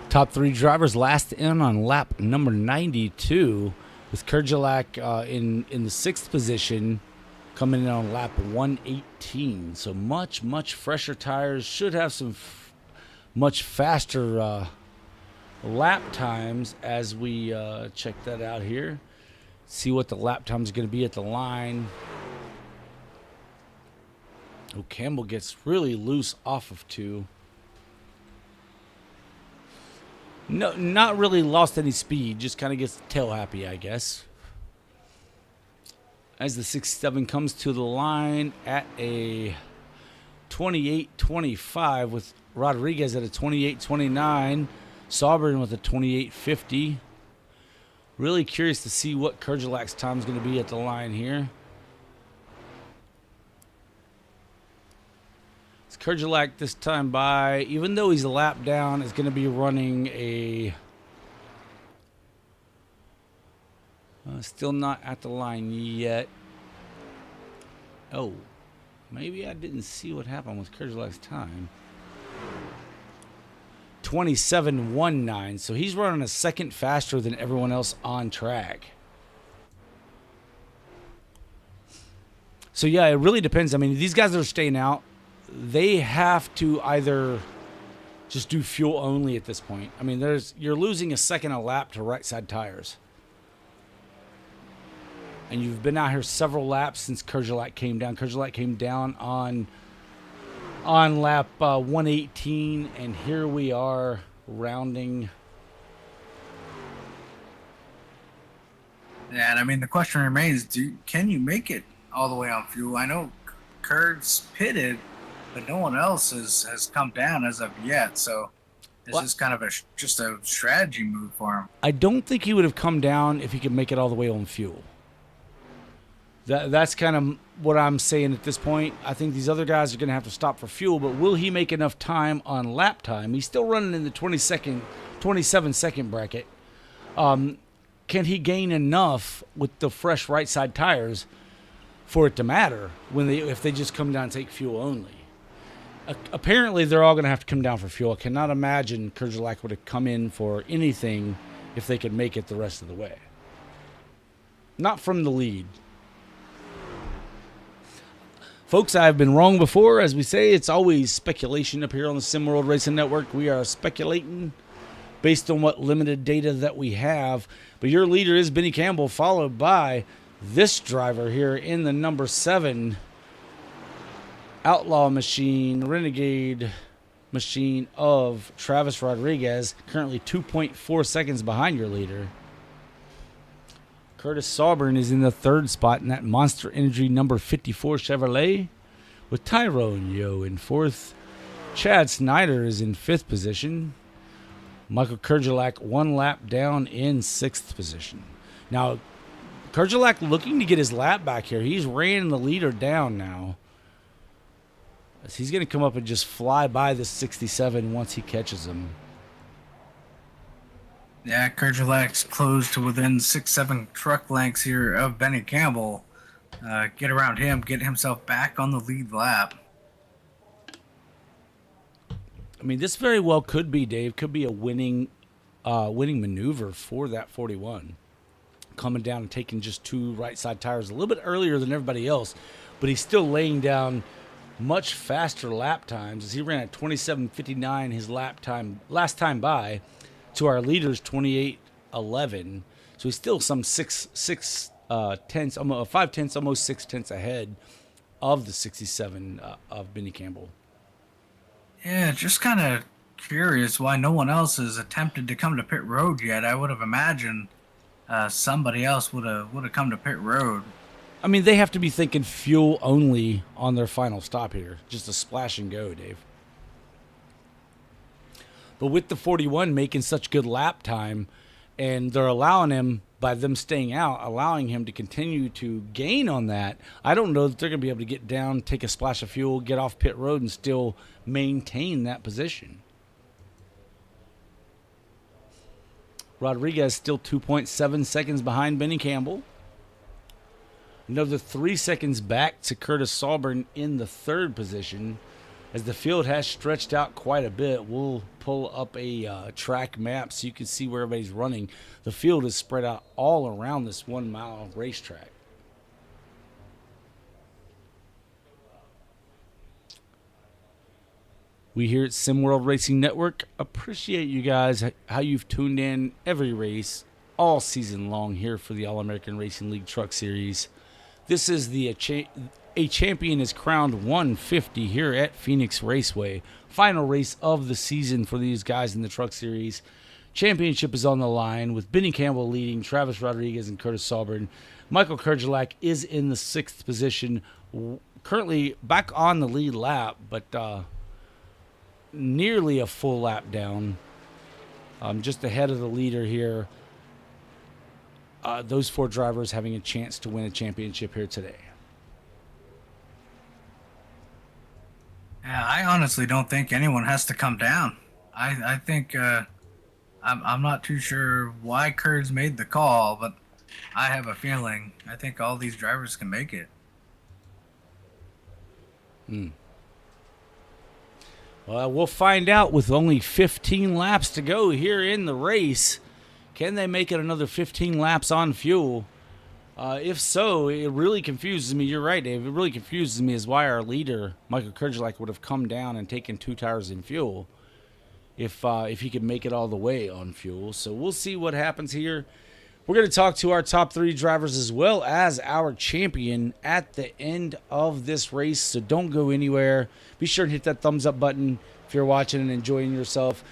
Top 3 drivers last in on lap number 92, with Kerjalak in the 6th position, coming in on lap 118. So much fresher tires. Should have some much faster lap times as we check that out here. See what the lap time is going to be at the line. Oh, Campbell gets really loose off of 2. No, not really lost any speed. Just kind of gets tail happy, I guess. As the 6-7 comes to the line at a 28.25 with Rodriguez at a 28.29. Sauber with a 28.50. Really curious to see what Kerjalak's time is going to be at the line here. Kerjalak this time by, even though he's a lap down, is going to be running a still not at the line yet. Oh, maybe I didn't see what happened with Kerjalak's time. 27.19, so he's running a second faster than everyone else on track. So yeah, it really depends. I mean, these guys that are staying out, they have to either just do fuel only at this point. I mean, you're losing a second a lap to right side tires. And you've been out here several laps since Kerjalak came down. Kerjalak came down on lap 118, and here we are rounding. Yeah, and I mean, the question remains, can you make it all the way on fuel? I know Kurt's pitted, but no one else has come down as of yet, so this is kind of just a strategy move for him. I don't think he would have come down if he could make it all the way on fuel. That's kind of what I'm saying at this point. I think these other guys are going to have to stop for fuel, but will he make enough time on lap time? He's still running in the 27-second bracket. Can he gain enough with the fresh right side tires for it to matter if they just come down and take fuel only? Apparently, they're all going to have to come down for fuel. I cannot imagine Kerjalak would have come in for anything if they could make it the rest of the way. Not from the lead. Folks, I've been wrong before. As we say, it's always speculation up here on the Sim World Racing Network. We are speculating based on what limited data that we have. But your leader is Benny Campbell, followed by this driver here in the number 7. outlaw machine, renegade machine of Travis Rodriguez, currently 2.4 seconds behind your leader. Curtis Sauburn is in the third spot in that Monster Energy number 54 Chevrolet, with Tyrone Yo in fourth. Chad Snyder is in fifth position. Michael Kurgelak 1 lap down in sixth position. Now, Kurgelak looking to get his lap back here. He's ran the leader down now. As he's going to come up and just fly by the 67 once he catches him. Yeah, Kurgelak's close to within 6-7 truck lengths here of Benny Campbell. Get around him, get himself back on the lead lap. I mean, this very well could be, Dave, could be a winning maneuver for that 41. Coming down and taking just 2 right side tires a little bit earlier than everybody else, but he's still laying down much faster lap times, as he ran at 27:59 his lap time last time by, to our leader's 28:11. So he's still some 5 tenths, almost 6 tenths ahead of the 67 of Benny Campbell. Yeah, just kind of curious why no one else has attempted to come to pit road yet. I would have imagined somebody else would have come to pit road. I mean, they have to be thinking fuel only on their final stop here. Just a splash and go, Dave. But with the 41 making such good lap time, and they're allowing him, by them staying out, allowing him to continue to gain on that, I don't know that they're going to be able to get down, take a splash of fuel, get off pit road, and still maintain that position. Rodriguez still 2.7 seconds behind Benny Campbell. Another 3 seconds back to Curtis Sauburn in the third position. As the field has stretched out quite a bit, we'll pull up a track map so you can see where everybody's running. The field is spread out all around this 1 mile racetrack. We here at SimWorld Racing Network appreciate you guys, how you've tuned in every race all season long here for the All-American Racing League Truck Series. This is the A Champion is Crowned 150 here at Phoenix Raceway. Final race of the season for these guys in the Truck Series. Championship is on the line with Benny Campbell leading, Travis Rodriguez and Curtis Sauburn. Michael Kurgelak is in the sixth position, currently back on the lead lap, but nearly a full lap down, just ahead of the leader here. Those 4 drivers having a chance to win a championship here today. Yeah, I honestly don't think anyone has to come down. I think I'm not too sure why Kurds made the call, but I have a feeling I think all these drivers can make it. Well, we'll find out with only 15 laps to go here in the race. Can they make it another 15 laps on fuel? If so, it really confuses me. You're right, Dave. It really confuses me as why our leader, Michael Kurgelak, would have come down and taken 2 tires in fuel if he could make it all the way on fuel. So we'll see what happens here. We're going to talk to our top 3 drivers as well as our champion at the end of this race. So don't go anywhere. Be sure and hit that thumbs up button if you're watching and enjoying yourself.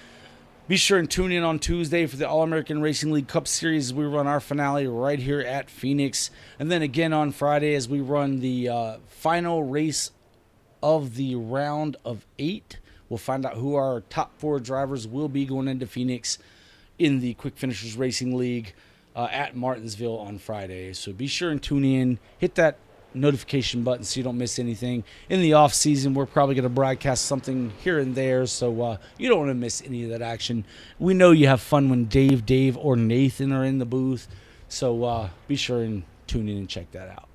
Be sure and tune in on Tuesday for the All-American Racing League Cup Series as we run our finale right here at Phoenix. And then again on Friday as we run the final race of the round of 8. We'll find out who our top 4 drivers will be going into Phoenix in the Quick Finishers Racing League at Martinsville on Friday. So be sure and tune in. Hit that notification button so you don't miss anything. In the off season, we're probably going to broadcast something here and there, so you don't want to miss any of that action. We know you have fun when Dave, or Nathan are in the booth, so be sure and tune in and check that out.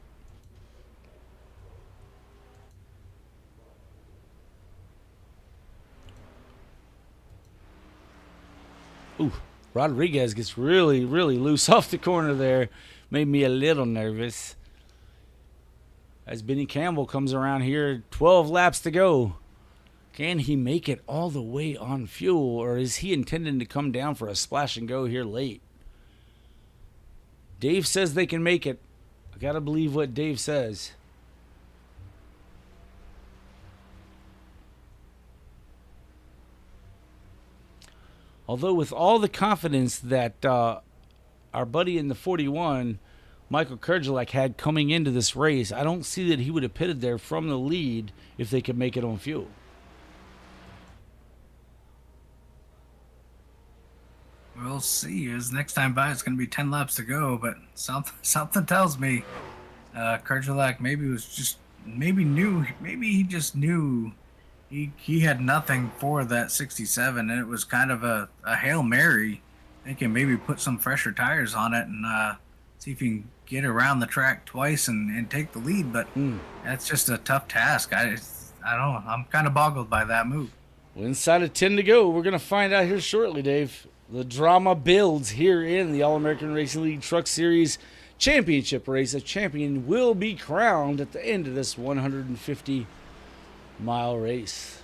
Ooh, Rodriguez gets really, really loose off the corner there. Made me a little nervous. As Benny Campbell comes around here, 12 laps to go. Can he make it all the way on fuel, or is he intending to come down for a splash and go here late? Dave says they can make it. I got to believe what Dave says. Although with all the confidence that our buddy in the 41, Michael Kurgelak, had coming into this race, I don't see that he would have pitted there from the lead if they could make it on fuel. We'll see. His next time by, it's going to be 10 laps to go, but something tells me Kurgelak maybe he just knew he had nothing for that 67, and it was kind of a Hail Mary, thinking maybe put some fresher tires on it and see if he can get around the track twice and take the lead, but that's just a tough task. I don't know. I'm kind of boggled by that move. Well, inside of 10 to go, we're going to find out here shortly, Dave. The drama builds here in the All-American Racing League Truck Series Championship race. A champion will be crowned at the end of this 150-mile race.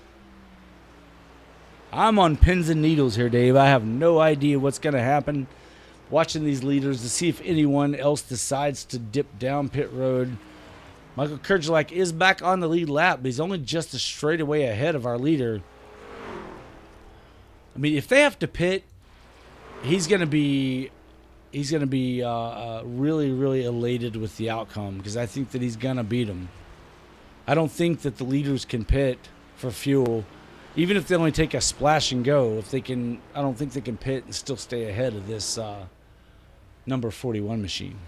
I'm on pins and needles here, Dave. I have no idea what's going to happen. Watching these leaders to see if anyone else decides to dip down pit road. Michael Kurgelak is back on the lead lap, but he's only just a straightaway ahead of our leader. I mean, if they have to pit, he's going to be really, really elated with the outcome, because I think that he's going to beat him. I don't think that the leaders can pit for fuel, even if they only take a splash and go. If they can, I don't think they can pit and still stay ahead of this number 41 machine.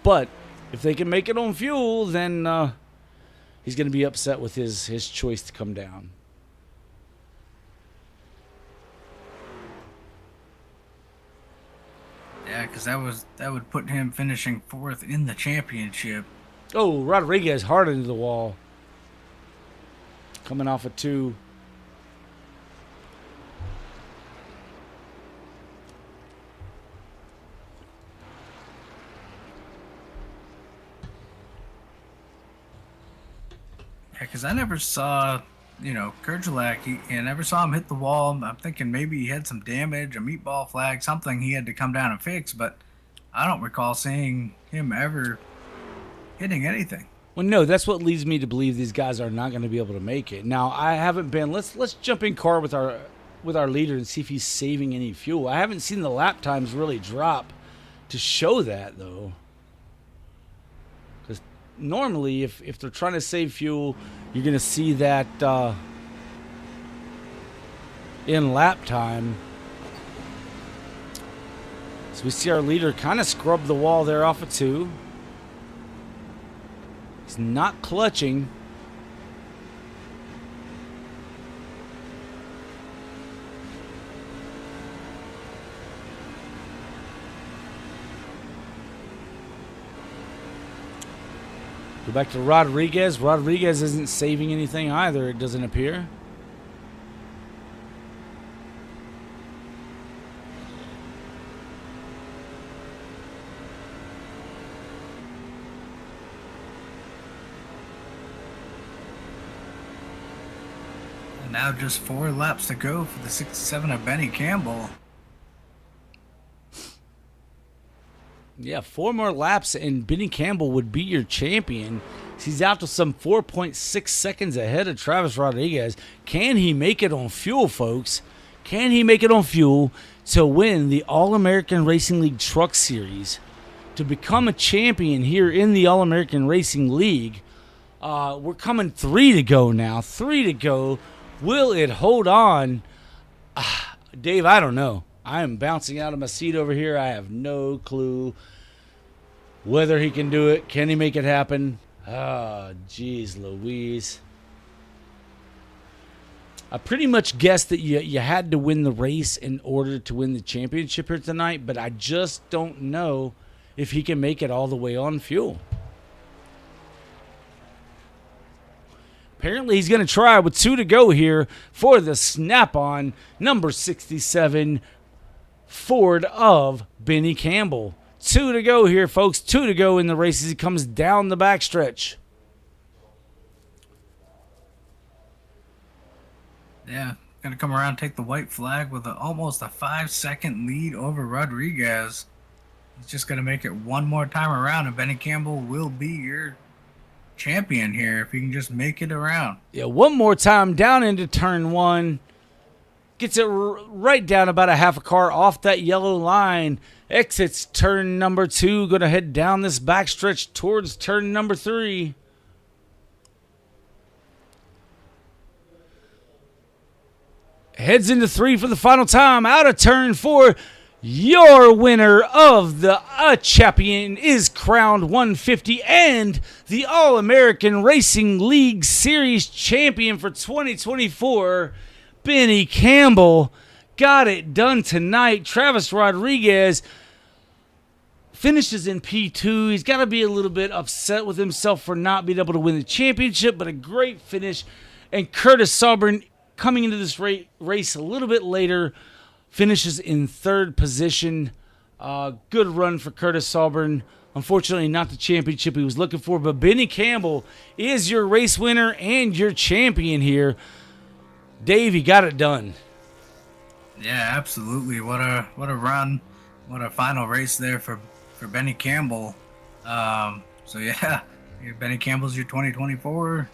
But if they can make it on fuel, then he's going to be upset with his choice to come down. Yeah, because that would put him finishing 4th in the championship. Oh, Rodriguez hard into the wall. Coming off a 2. Yeah, because I never saw, Kurgelak, I never saw him hit the wall. I'm thinking maybe he had some damage, a meatball flag, something he had to come down and fix, but I don't recall seeing him ever hitting anything. Well, no, that's what leads me to believe these guys are not going to be able to make it. Now, I haven't been. Let's jump in car with our leader and see if he's saving any fuel. I haven't seen the lap times really drop to show that, though. Because normally, if they're trying to save fuel, you're going to see that in lap time. So we see our leader kind of scrub the wall there off of 2. He's not clutching. Go back to Rodriguez. Rodriguez isn't saving anything either, it doesn't appear. And now just 4 laps to go for the 67 of Benny Campbell. Yeah, 4 more laps and Benny Campbell would be your champion. He's out to some 4.6 seconds ahead of Travis Rodriguez. Can he make it on fuel, folks? Can he make it on fuel to win the All-American Racing League Truck Series? To become a champion here in the All-American Racing League. We're coming 3 to go now. 3 to go. Will it hold on? Dave, I don't know. I am bouncing out of my seat over here. I have no clue whether he can do it. Can he make it happen? Oh, geez, Louise. I pretty much guessed that you had to win the race in order to win the championship here tonight, but I just don't know if he can make it all the way on fuel. Apparently he's going to try with 2 to go here for the snap-on number 67 Ford of Benny Campbell. 2 to go here, folks. 2 to go in the race as he comes down the backstretch. Yeah, going to come around and take the white flag with almost a 5-second lead over Rodriguez. He's just going to make it one more time around, and Benny Campbell will be your champion here if he can just make it around. Yeah, one more time down into turn 1. Gets it right down about a half a car off that yellow line. Exits turn number 2. Going to head down this backstretch towards turn number 3. Heads into 3 for the final time. Out of turn 4. Your winner of the champion is crowned 150 and the All-American Racing League Series champion for 2024, Benny Campbell. Got it done tonight. Travis Rodriguez finishes in P2. He's got to be a little bit upset with himself for not being able to win the championship, but a great finish. And Curtis Sauber, coming into this race a little bit later, finishes in 3rd position. Good run for Curtis Sauber. Unfortunately, not the championship he was looking for, but Benny Campbell is your race winner and your champion here. Dave, you got it done. Yeah, absolutely. What a run. What a final race there for Benny Campbell. So yeah, Benny Campbell's your 2024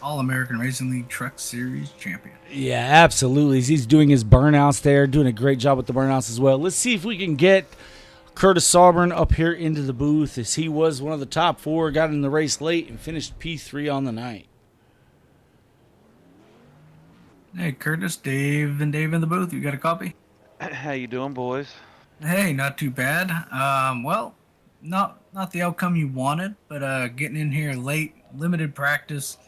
All-American Racing League Truck Series champion. Yeah, absolutely. He's doing his burnouts there, doing a great job with the burnouts as well. Let's see if we can get Curtis Sauber up here into the booth, as he was one of the top 4, got in the race late and finished P3 on the night. Hey, Curtis, Dave in the booth. You got a copy? How you doing, boys? Hey, not too bad. Well, not the outcome you wanted, but getting in here late, limited practice,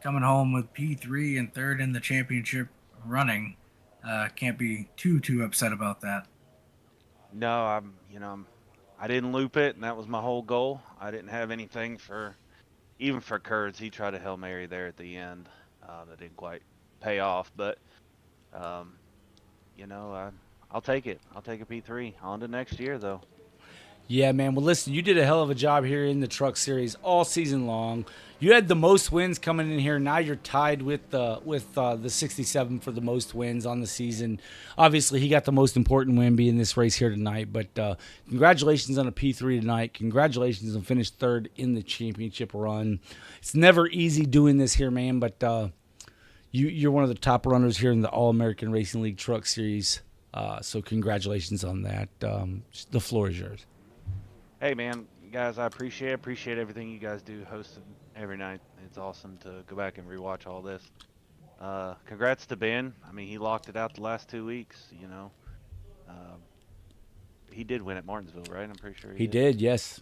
coming home with P3 and 3rd in the championship running. Can't be too upset about that. No, I didn't loop it, and that was my whole goal. I didn't have anything even for Kurtz. He tried a Hail Mary there at the end. That didn't quite pay off, but I'll take it. I'll take a P3. On to next year, though. Yeah, man. Well, listen, you did a hell of a job here in the Truck Series all season long. You had the most wins coming in here. Now you're tied with the 67 for the most wins on the season. Obviously, he got the most important win being this race here tonight. But congratulations on a P3 tonight. Congratulations on finishing 3rd in the championship run. It's never easy doing this here, man. But you're one of the top runners here in the All-American Racing League Truck Series. So congratulations on that. The floor is yours. Hey, man, guys, I appreciate everything you guys do hosting every night. It's awesome to go back and rewatch all this. Congrats to Ben. I mean, he locked it out the last 2 weeks, he did win at Martinsville, right? I'm pretty sure he did, yes.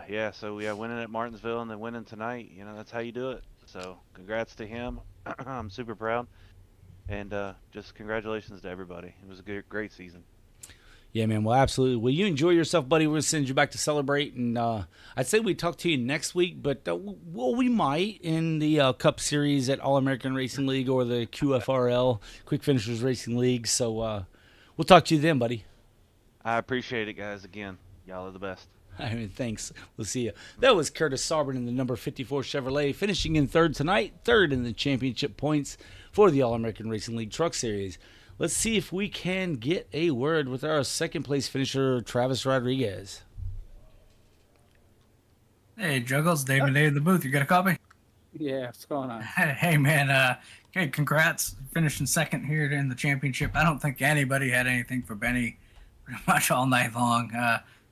Yeah, so we have winning at Martinsville and then winning tonight. That's how you do it. So congrats to him. I'm super proud. And just congratulations to everybody. It was a great season. Yeah, man. Well, absolutely. Well, you enjoy yourself, buddy. We're going to send you back to celebrate. And I'd say we talk to you next week, but we might in the Cup Series at All-American Racing League or the QFRL, Quick Finishers Racing League. So we'll talk to you then, buddy. I appreciate it, guys. Again, y'all are the best. I mean, thanks. We'll see you. That was Curtis Sauber in the number 54 Chevrolet, finishing in 3rd tonight, 3rd in the championship points for the All-American Racing League Truck Series. Let's see if we can get a word with our 2nd place finisher, Travis Rodriguez. Hey, Juggles, Dave and Dave in the booth. You got a copy? Yeah, what's going on? Hey, man. Okay, congrats. Finishing 2nd here in the championship. I don't think anybody had anything for Benny pretty much all night long.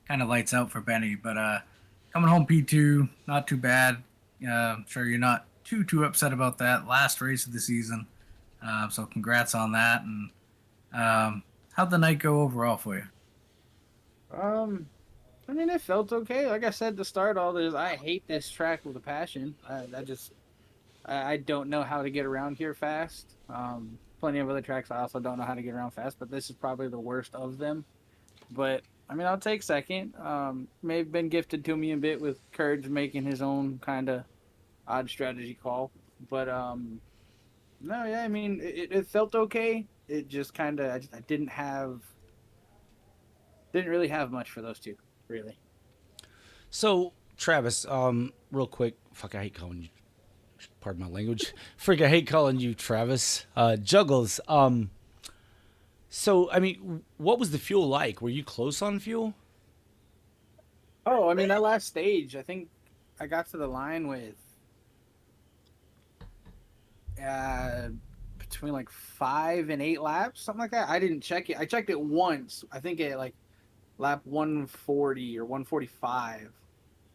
Kind of lights out for Benny, but coming home P2, not too bad. I'm sure you're not too upset about that. Last race of the season. So congrats on that. And how'd the night go overall for you? I mean, it felt okay. Like I said to start all this, I hate this track with a passion. I don't know how to get around here fast. Plenty of other tracks I also don't know how to get around fast, but this is probably the worst of them. But I mean, I'll take 2nd. May have been gifted to me a bit with Courage making his own kind of odd strategy call, but no, yeah, I mean, it felt okay. It just kind of, I didn't really have much for those two, really. So, Travis, real quick, I hate calling you, pardon my language. I hate calling you Travis. Juggles, so, I mean, what was the fuel like? Were you close on fuel? Oh, I mean, that last stage, I think I got to the line with between like 5 and 8 laps, something like that. I didn't check it. I checked it once. I think at like lap 140 or 145,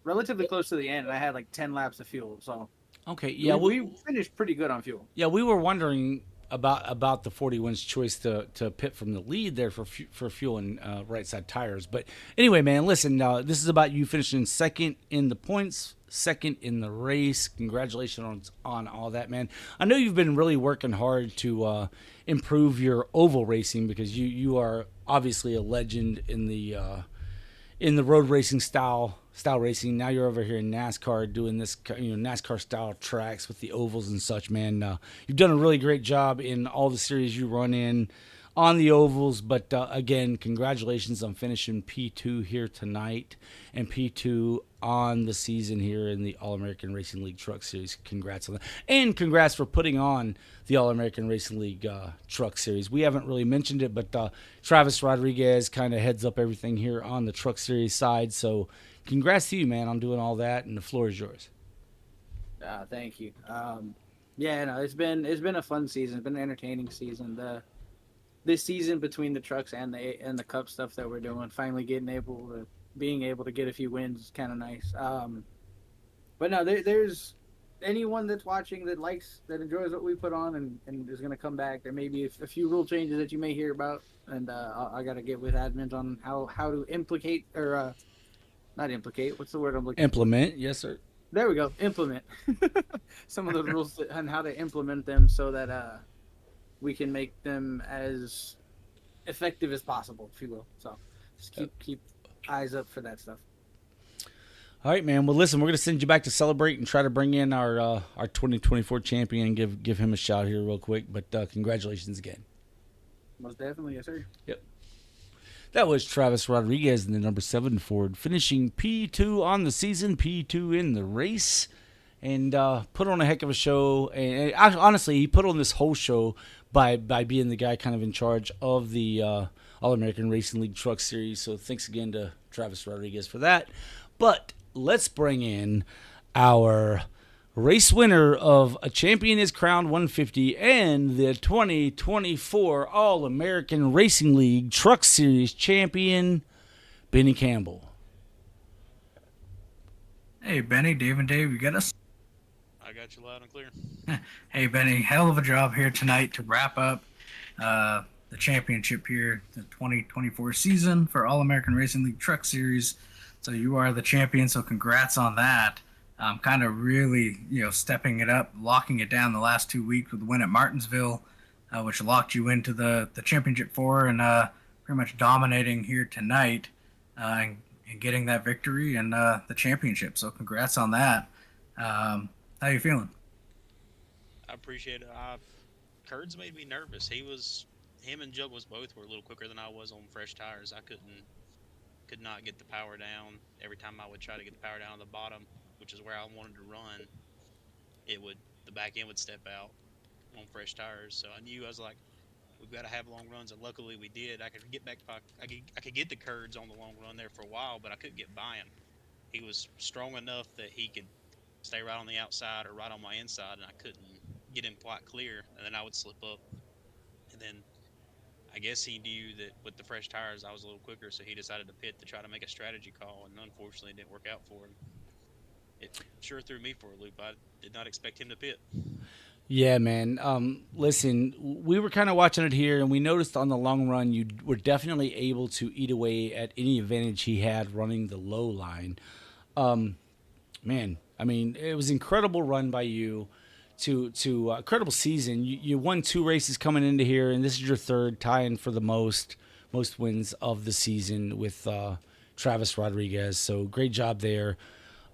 relatively close to the end, and I had like 10 laps of fuel. So Okay, yeah, we finished pretty good on fuel. yeah, we were wondering about the 41's choice to pit from the lead there for fuel and right side tires. But anyway, man, listen, this is about you finishing second in the points, second in the race. Congratulations on all that, man. I know you've been really working hard to improve your oval racing because you are obviously a legend in the road racing style racing. Now you're over here in NASCAR doing this, NASCAR style tracks with the ovals and such, man. You've done a really great job in all the series you run in on the ovals. But again, congratulations on finishing P2 here tonight and P2 on the season here in the All-American Racing League Truck Series. Congrats on that. And congrats for putting on the All-American Racing League Truck Series. We haven't really mentioned it, but Travis Rodriguez kind of heads up everything here on the Truck Series side. So congrats to you, man, on doing all that, and the floor is yours. Thank you. Yeah, no, it's been a fun season. It's been an entertaining season. This season between the trucks and the cup stuff that we're doing, finally being able to get a few wins is kind of nice. But no, there's anyone that's watching that enjoys what we put on and is going to come back. There may be a few rule changes that you may hear about, and I got to get with admins on how to implicate or not implicate. What's the word I'm looking for? Implement, yes, sir. There we go. Implement some of the rules and how to implement them so that we can make them as effective as possible, if you will. So just keep eyes up for that stuff. All right, man. Well, listen, we're going to send you back to celebrate and try to bring in our 2024 champion and give him a shout here real quick. But congratulations again. Most definitely, yes, sir. Yep. That was Travis Rodriguez in the number 7 Ford, finishing P2 on the season, P2 in the race, and put on a heck of a show. And honestly, he put on this whole show by being the guy kind of in charge of the All-American Racing League Truck Series. So thanks again to Travis Rodriguez for that. But let's bring in our race winner of A Champion is Crowned 150 and the 2024 All-American Racing League Truck Series champion, Benny Campbell. Hey, Benny, Dave and Dave, you got us? I got you loud and clear. Hey, Benny, hell of a job here tonight to wrap up the championship here, the 2024 season for All-American Racing League Truck Series. So you are the champion, so congrats on that. Kind of really, stepping it up, locking it down the last 2 weeks with the win at Martinsville, which locked you into the championship 4 and pretty much dominating here tonight and getting that victory and the championship. So congrats on that. How you feeling? I appreciate it. Kurds made me nervous. Him and Jug both were a little quicker than I was on fresh tires. I could not get the power down. Every time I would try to get the power down on the bottom, which is where I wanted to run, the back end would step out on fresh tires. So I knew, I was like, we've got to have long runs, and luckily we did. I could get back by, I could get the Kurds on the long run there for a while, but I couldn't get by him. He was strong enough that he could stay right on the outside or right on my inside, and I couldn't get him quite clear, and then I would slip up. And then I guess he knew that with the fresh tires I was a little quicker, so he decided to pit to try to make a strategy call, and unfortunately it didn't work out for him. It sure threw me for a loop. I did not expect him to pit. Yeah, man. Listen, we were kind of watching it here, and we noticed on the long run you were definitely able to eat away at any advantage he had running the low line. Man, I mean, it was an incredible run by you to incredible season. You won 2 races coming into here, and this is your 3rd, tying for the most wins of the season with Travis Rodriguez. So great job there.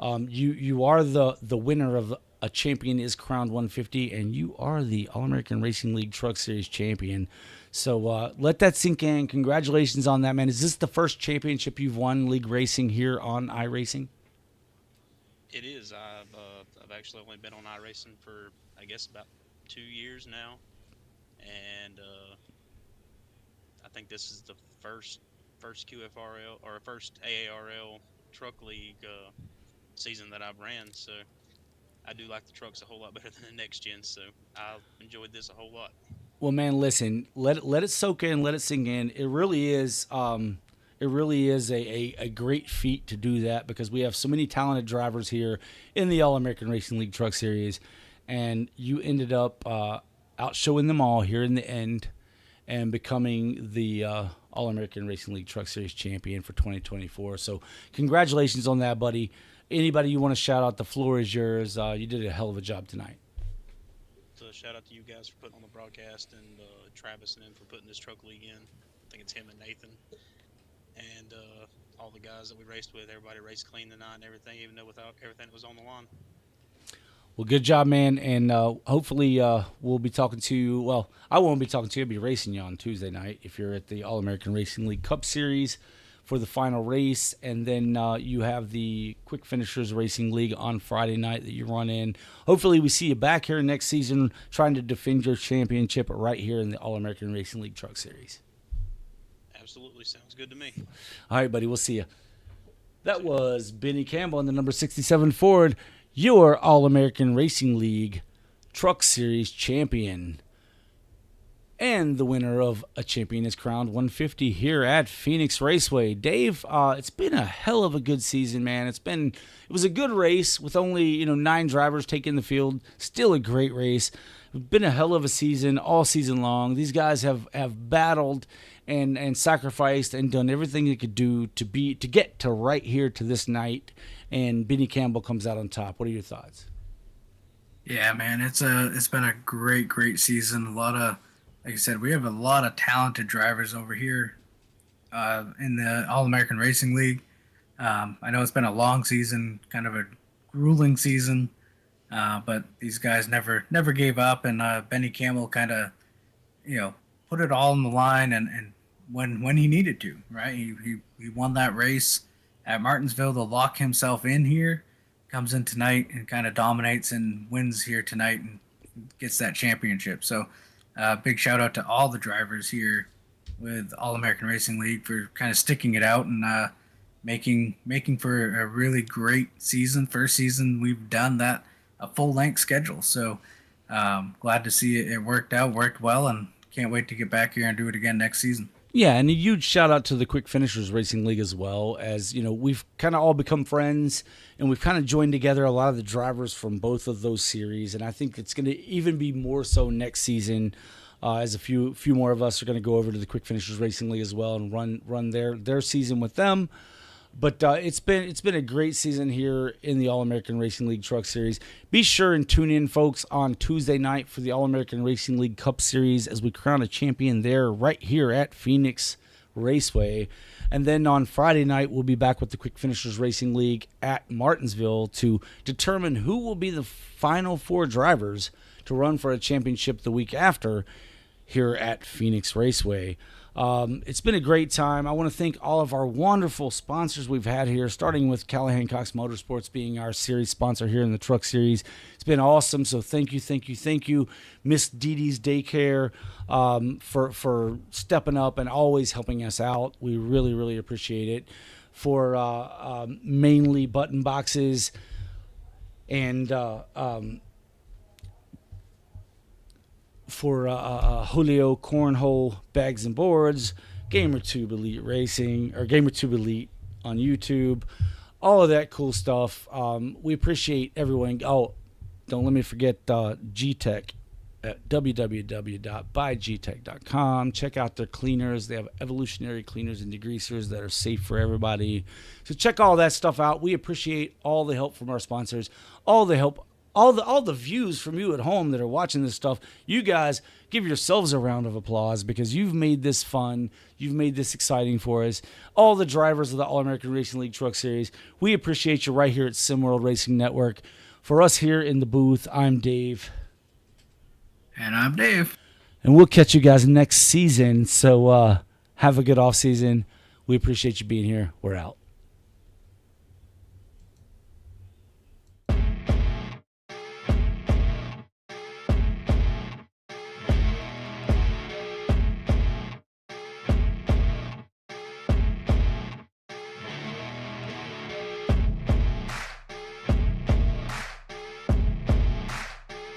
You are the winner of A Champion is Crowned 150, and you are the All-American Racing League Truck Series champion. So let that sink in. Congratulations on that, man. Is this the first championship you've won league racing here on iRacing? It is. I've actually only been on iRacing for, I guess, about 2 years now, and I think this is the first QFRL or first AARL truck league season that I've ran. So I do like the trucks a whole lot better than the next gen. So I enjoyed this a whole lot. Well, man, listen, let it soak in, let it sink in. It really is. It really is a great feat to do that because we have so many talented drivers here in the All American Racing League Truck Series, and you ended up outshowing them all here in the end and becoming the All American Racing League Truck Series champion for 2024. So, congratulations on that, buddy. Anybody you want to shout out, the floor is yours. You did a hell of a job tonight. So shout out to you guys for putting on the broadcast and Travis and him for putting this truck league in. I think it's him and Nathan. And all the guys that we raced with, everybody raced clean tonight and everything, even though without everything that was on the line. Well, good job, man. And hopefully we'll be talking to you. Well, I won't be talking to you. I'll be racing you on Tuesday night if you're at the All-American Racing League Cup Series for the final race. And then you have the Quick Finishers Racing League on Friday night that you run in. Hopefully we see you back here next season trying to defend your championship right here in the All-American Racing League Truck Series. Absolutely. Sounds good to me. All right, buddy. We'll see you. That was Benny Campbell in the number 67 Ford, your All-American Racing League Truck Series champion. And the winner of a Champion is Crowned 150 here at Phoenix Raceway. Dave, it's been a hell of a good season, man. It was a good race with only 9 drivers taking the field. Still a great race. It's been a hell of a season all season long. These guys have battled and sacrificed and done everything they could do to get to right here to this night. And Benny Campbell comes out on top. What are your thoughts? Yeah, man, it's been a great season. A lot of, like I said, we have a lot of talented drivers over here in the All-American Racing League. I know it's been a long season, kind of a grueling season, but these guys never gave up, and Benny Campbell kind of, put it all on the line, and when he needed to, right? He won that race at Martinsville to lock himself in here, comes in tonight and kind of dominates and wins here tonight and gets that championship. So big shout out to all the drivers here with All-American Racing League for kind of sticking it out and making for a really great season. First season we've done that, a full-length schedule. So glad to see it worked well, and can't wait to get back here and do it again next season. Yeah, and a huge shout out to the Quick Finishers Racing League as well, as we've kind of all become friends, and we've kind of joined together a lot of the drivers from both of those series, and I think it's going to even be more so next season, as a few more of us are going to go over to the Quick Finishers Racing League as well and run their season with them. But it's been a great season here in the All-American Racing League Truck Series. Be sure and tune in, folks, on Tuesday night for the All-American Racing League Cup Series as we crown a champion there right here at Phoenix Raceway. And then on Friday night, we'll be back with the Quick Finishers Racing League at Martinsville to determine who will be the final 4 drivers to run for a championship the week after here at Phoenix Raceway. It's been a great time. I want to thank all of our wonderful sponsors we've had here, starting with Callahan Cox Motorsports being our series sponsor here in the Truck Series. It's been awesome, so thank you. Miss Dee Dee's Daycare for stepping up and always helping us out. We really appreciate it. For mainly button boxes and for Julio Cornhole Bags and Boards, GamerTube Elite Racing, or GamerTube Elite on YouTube, all of that cool stuff. We appreciate everyone. Oh, don't let me forget G-Tech at www.buygtech.com. Check out their cleaners. They have evolutionary cleaners and degreasers that are safe for everybody. So check all that stuff out. We appreciate all the help from our sponsors, all the help, all the views from you at home that are watching this stuff. You guys, give yourselves a round of applause because you've made this fun. You've made this exciting for us. All the drivers of the All-American Racing League Truck Series, we appreciate you right here at SimWorld Racing Network. For us here in the booth, I'm Dave. And I'm Dave. And we'll catch you guys next season. So have a good off season. We appreciate you being here. We're out.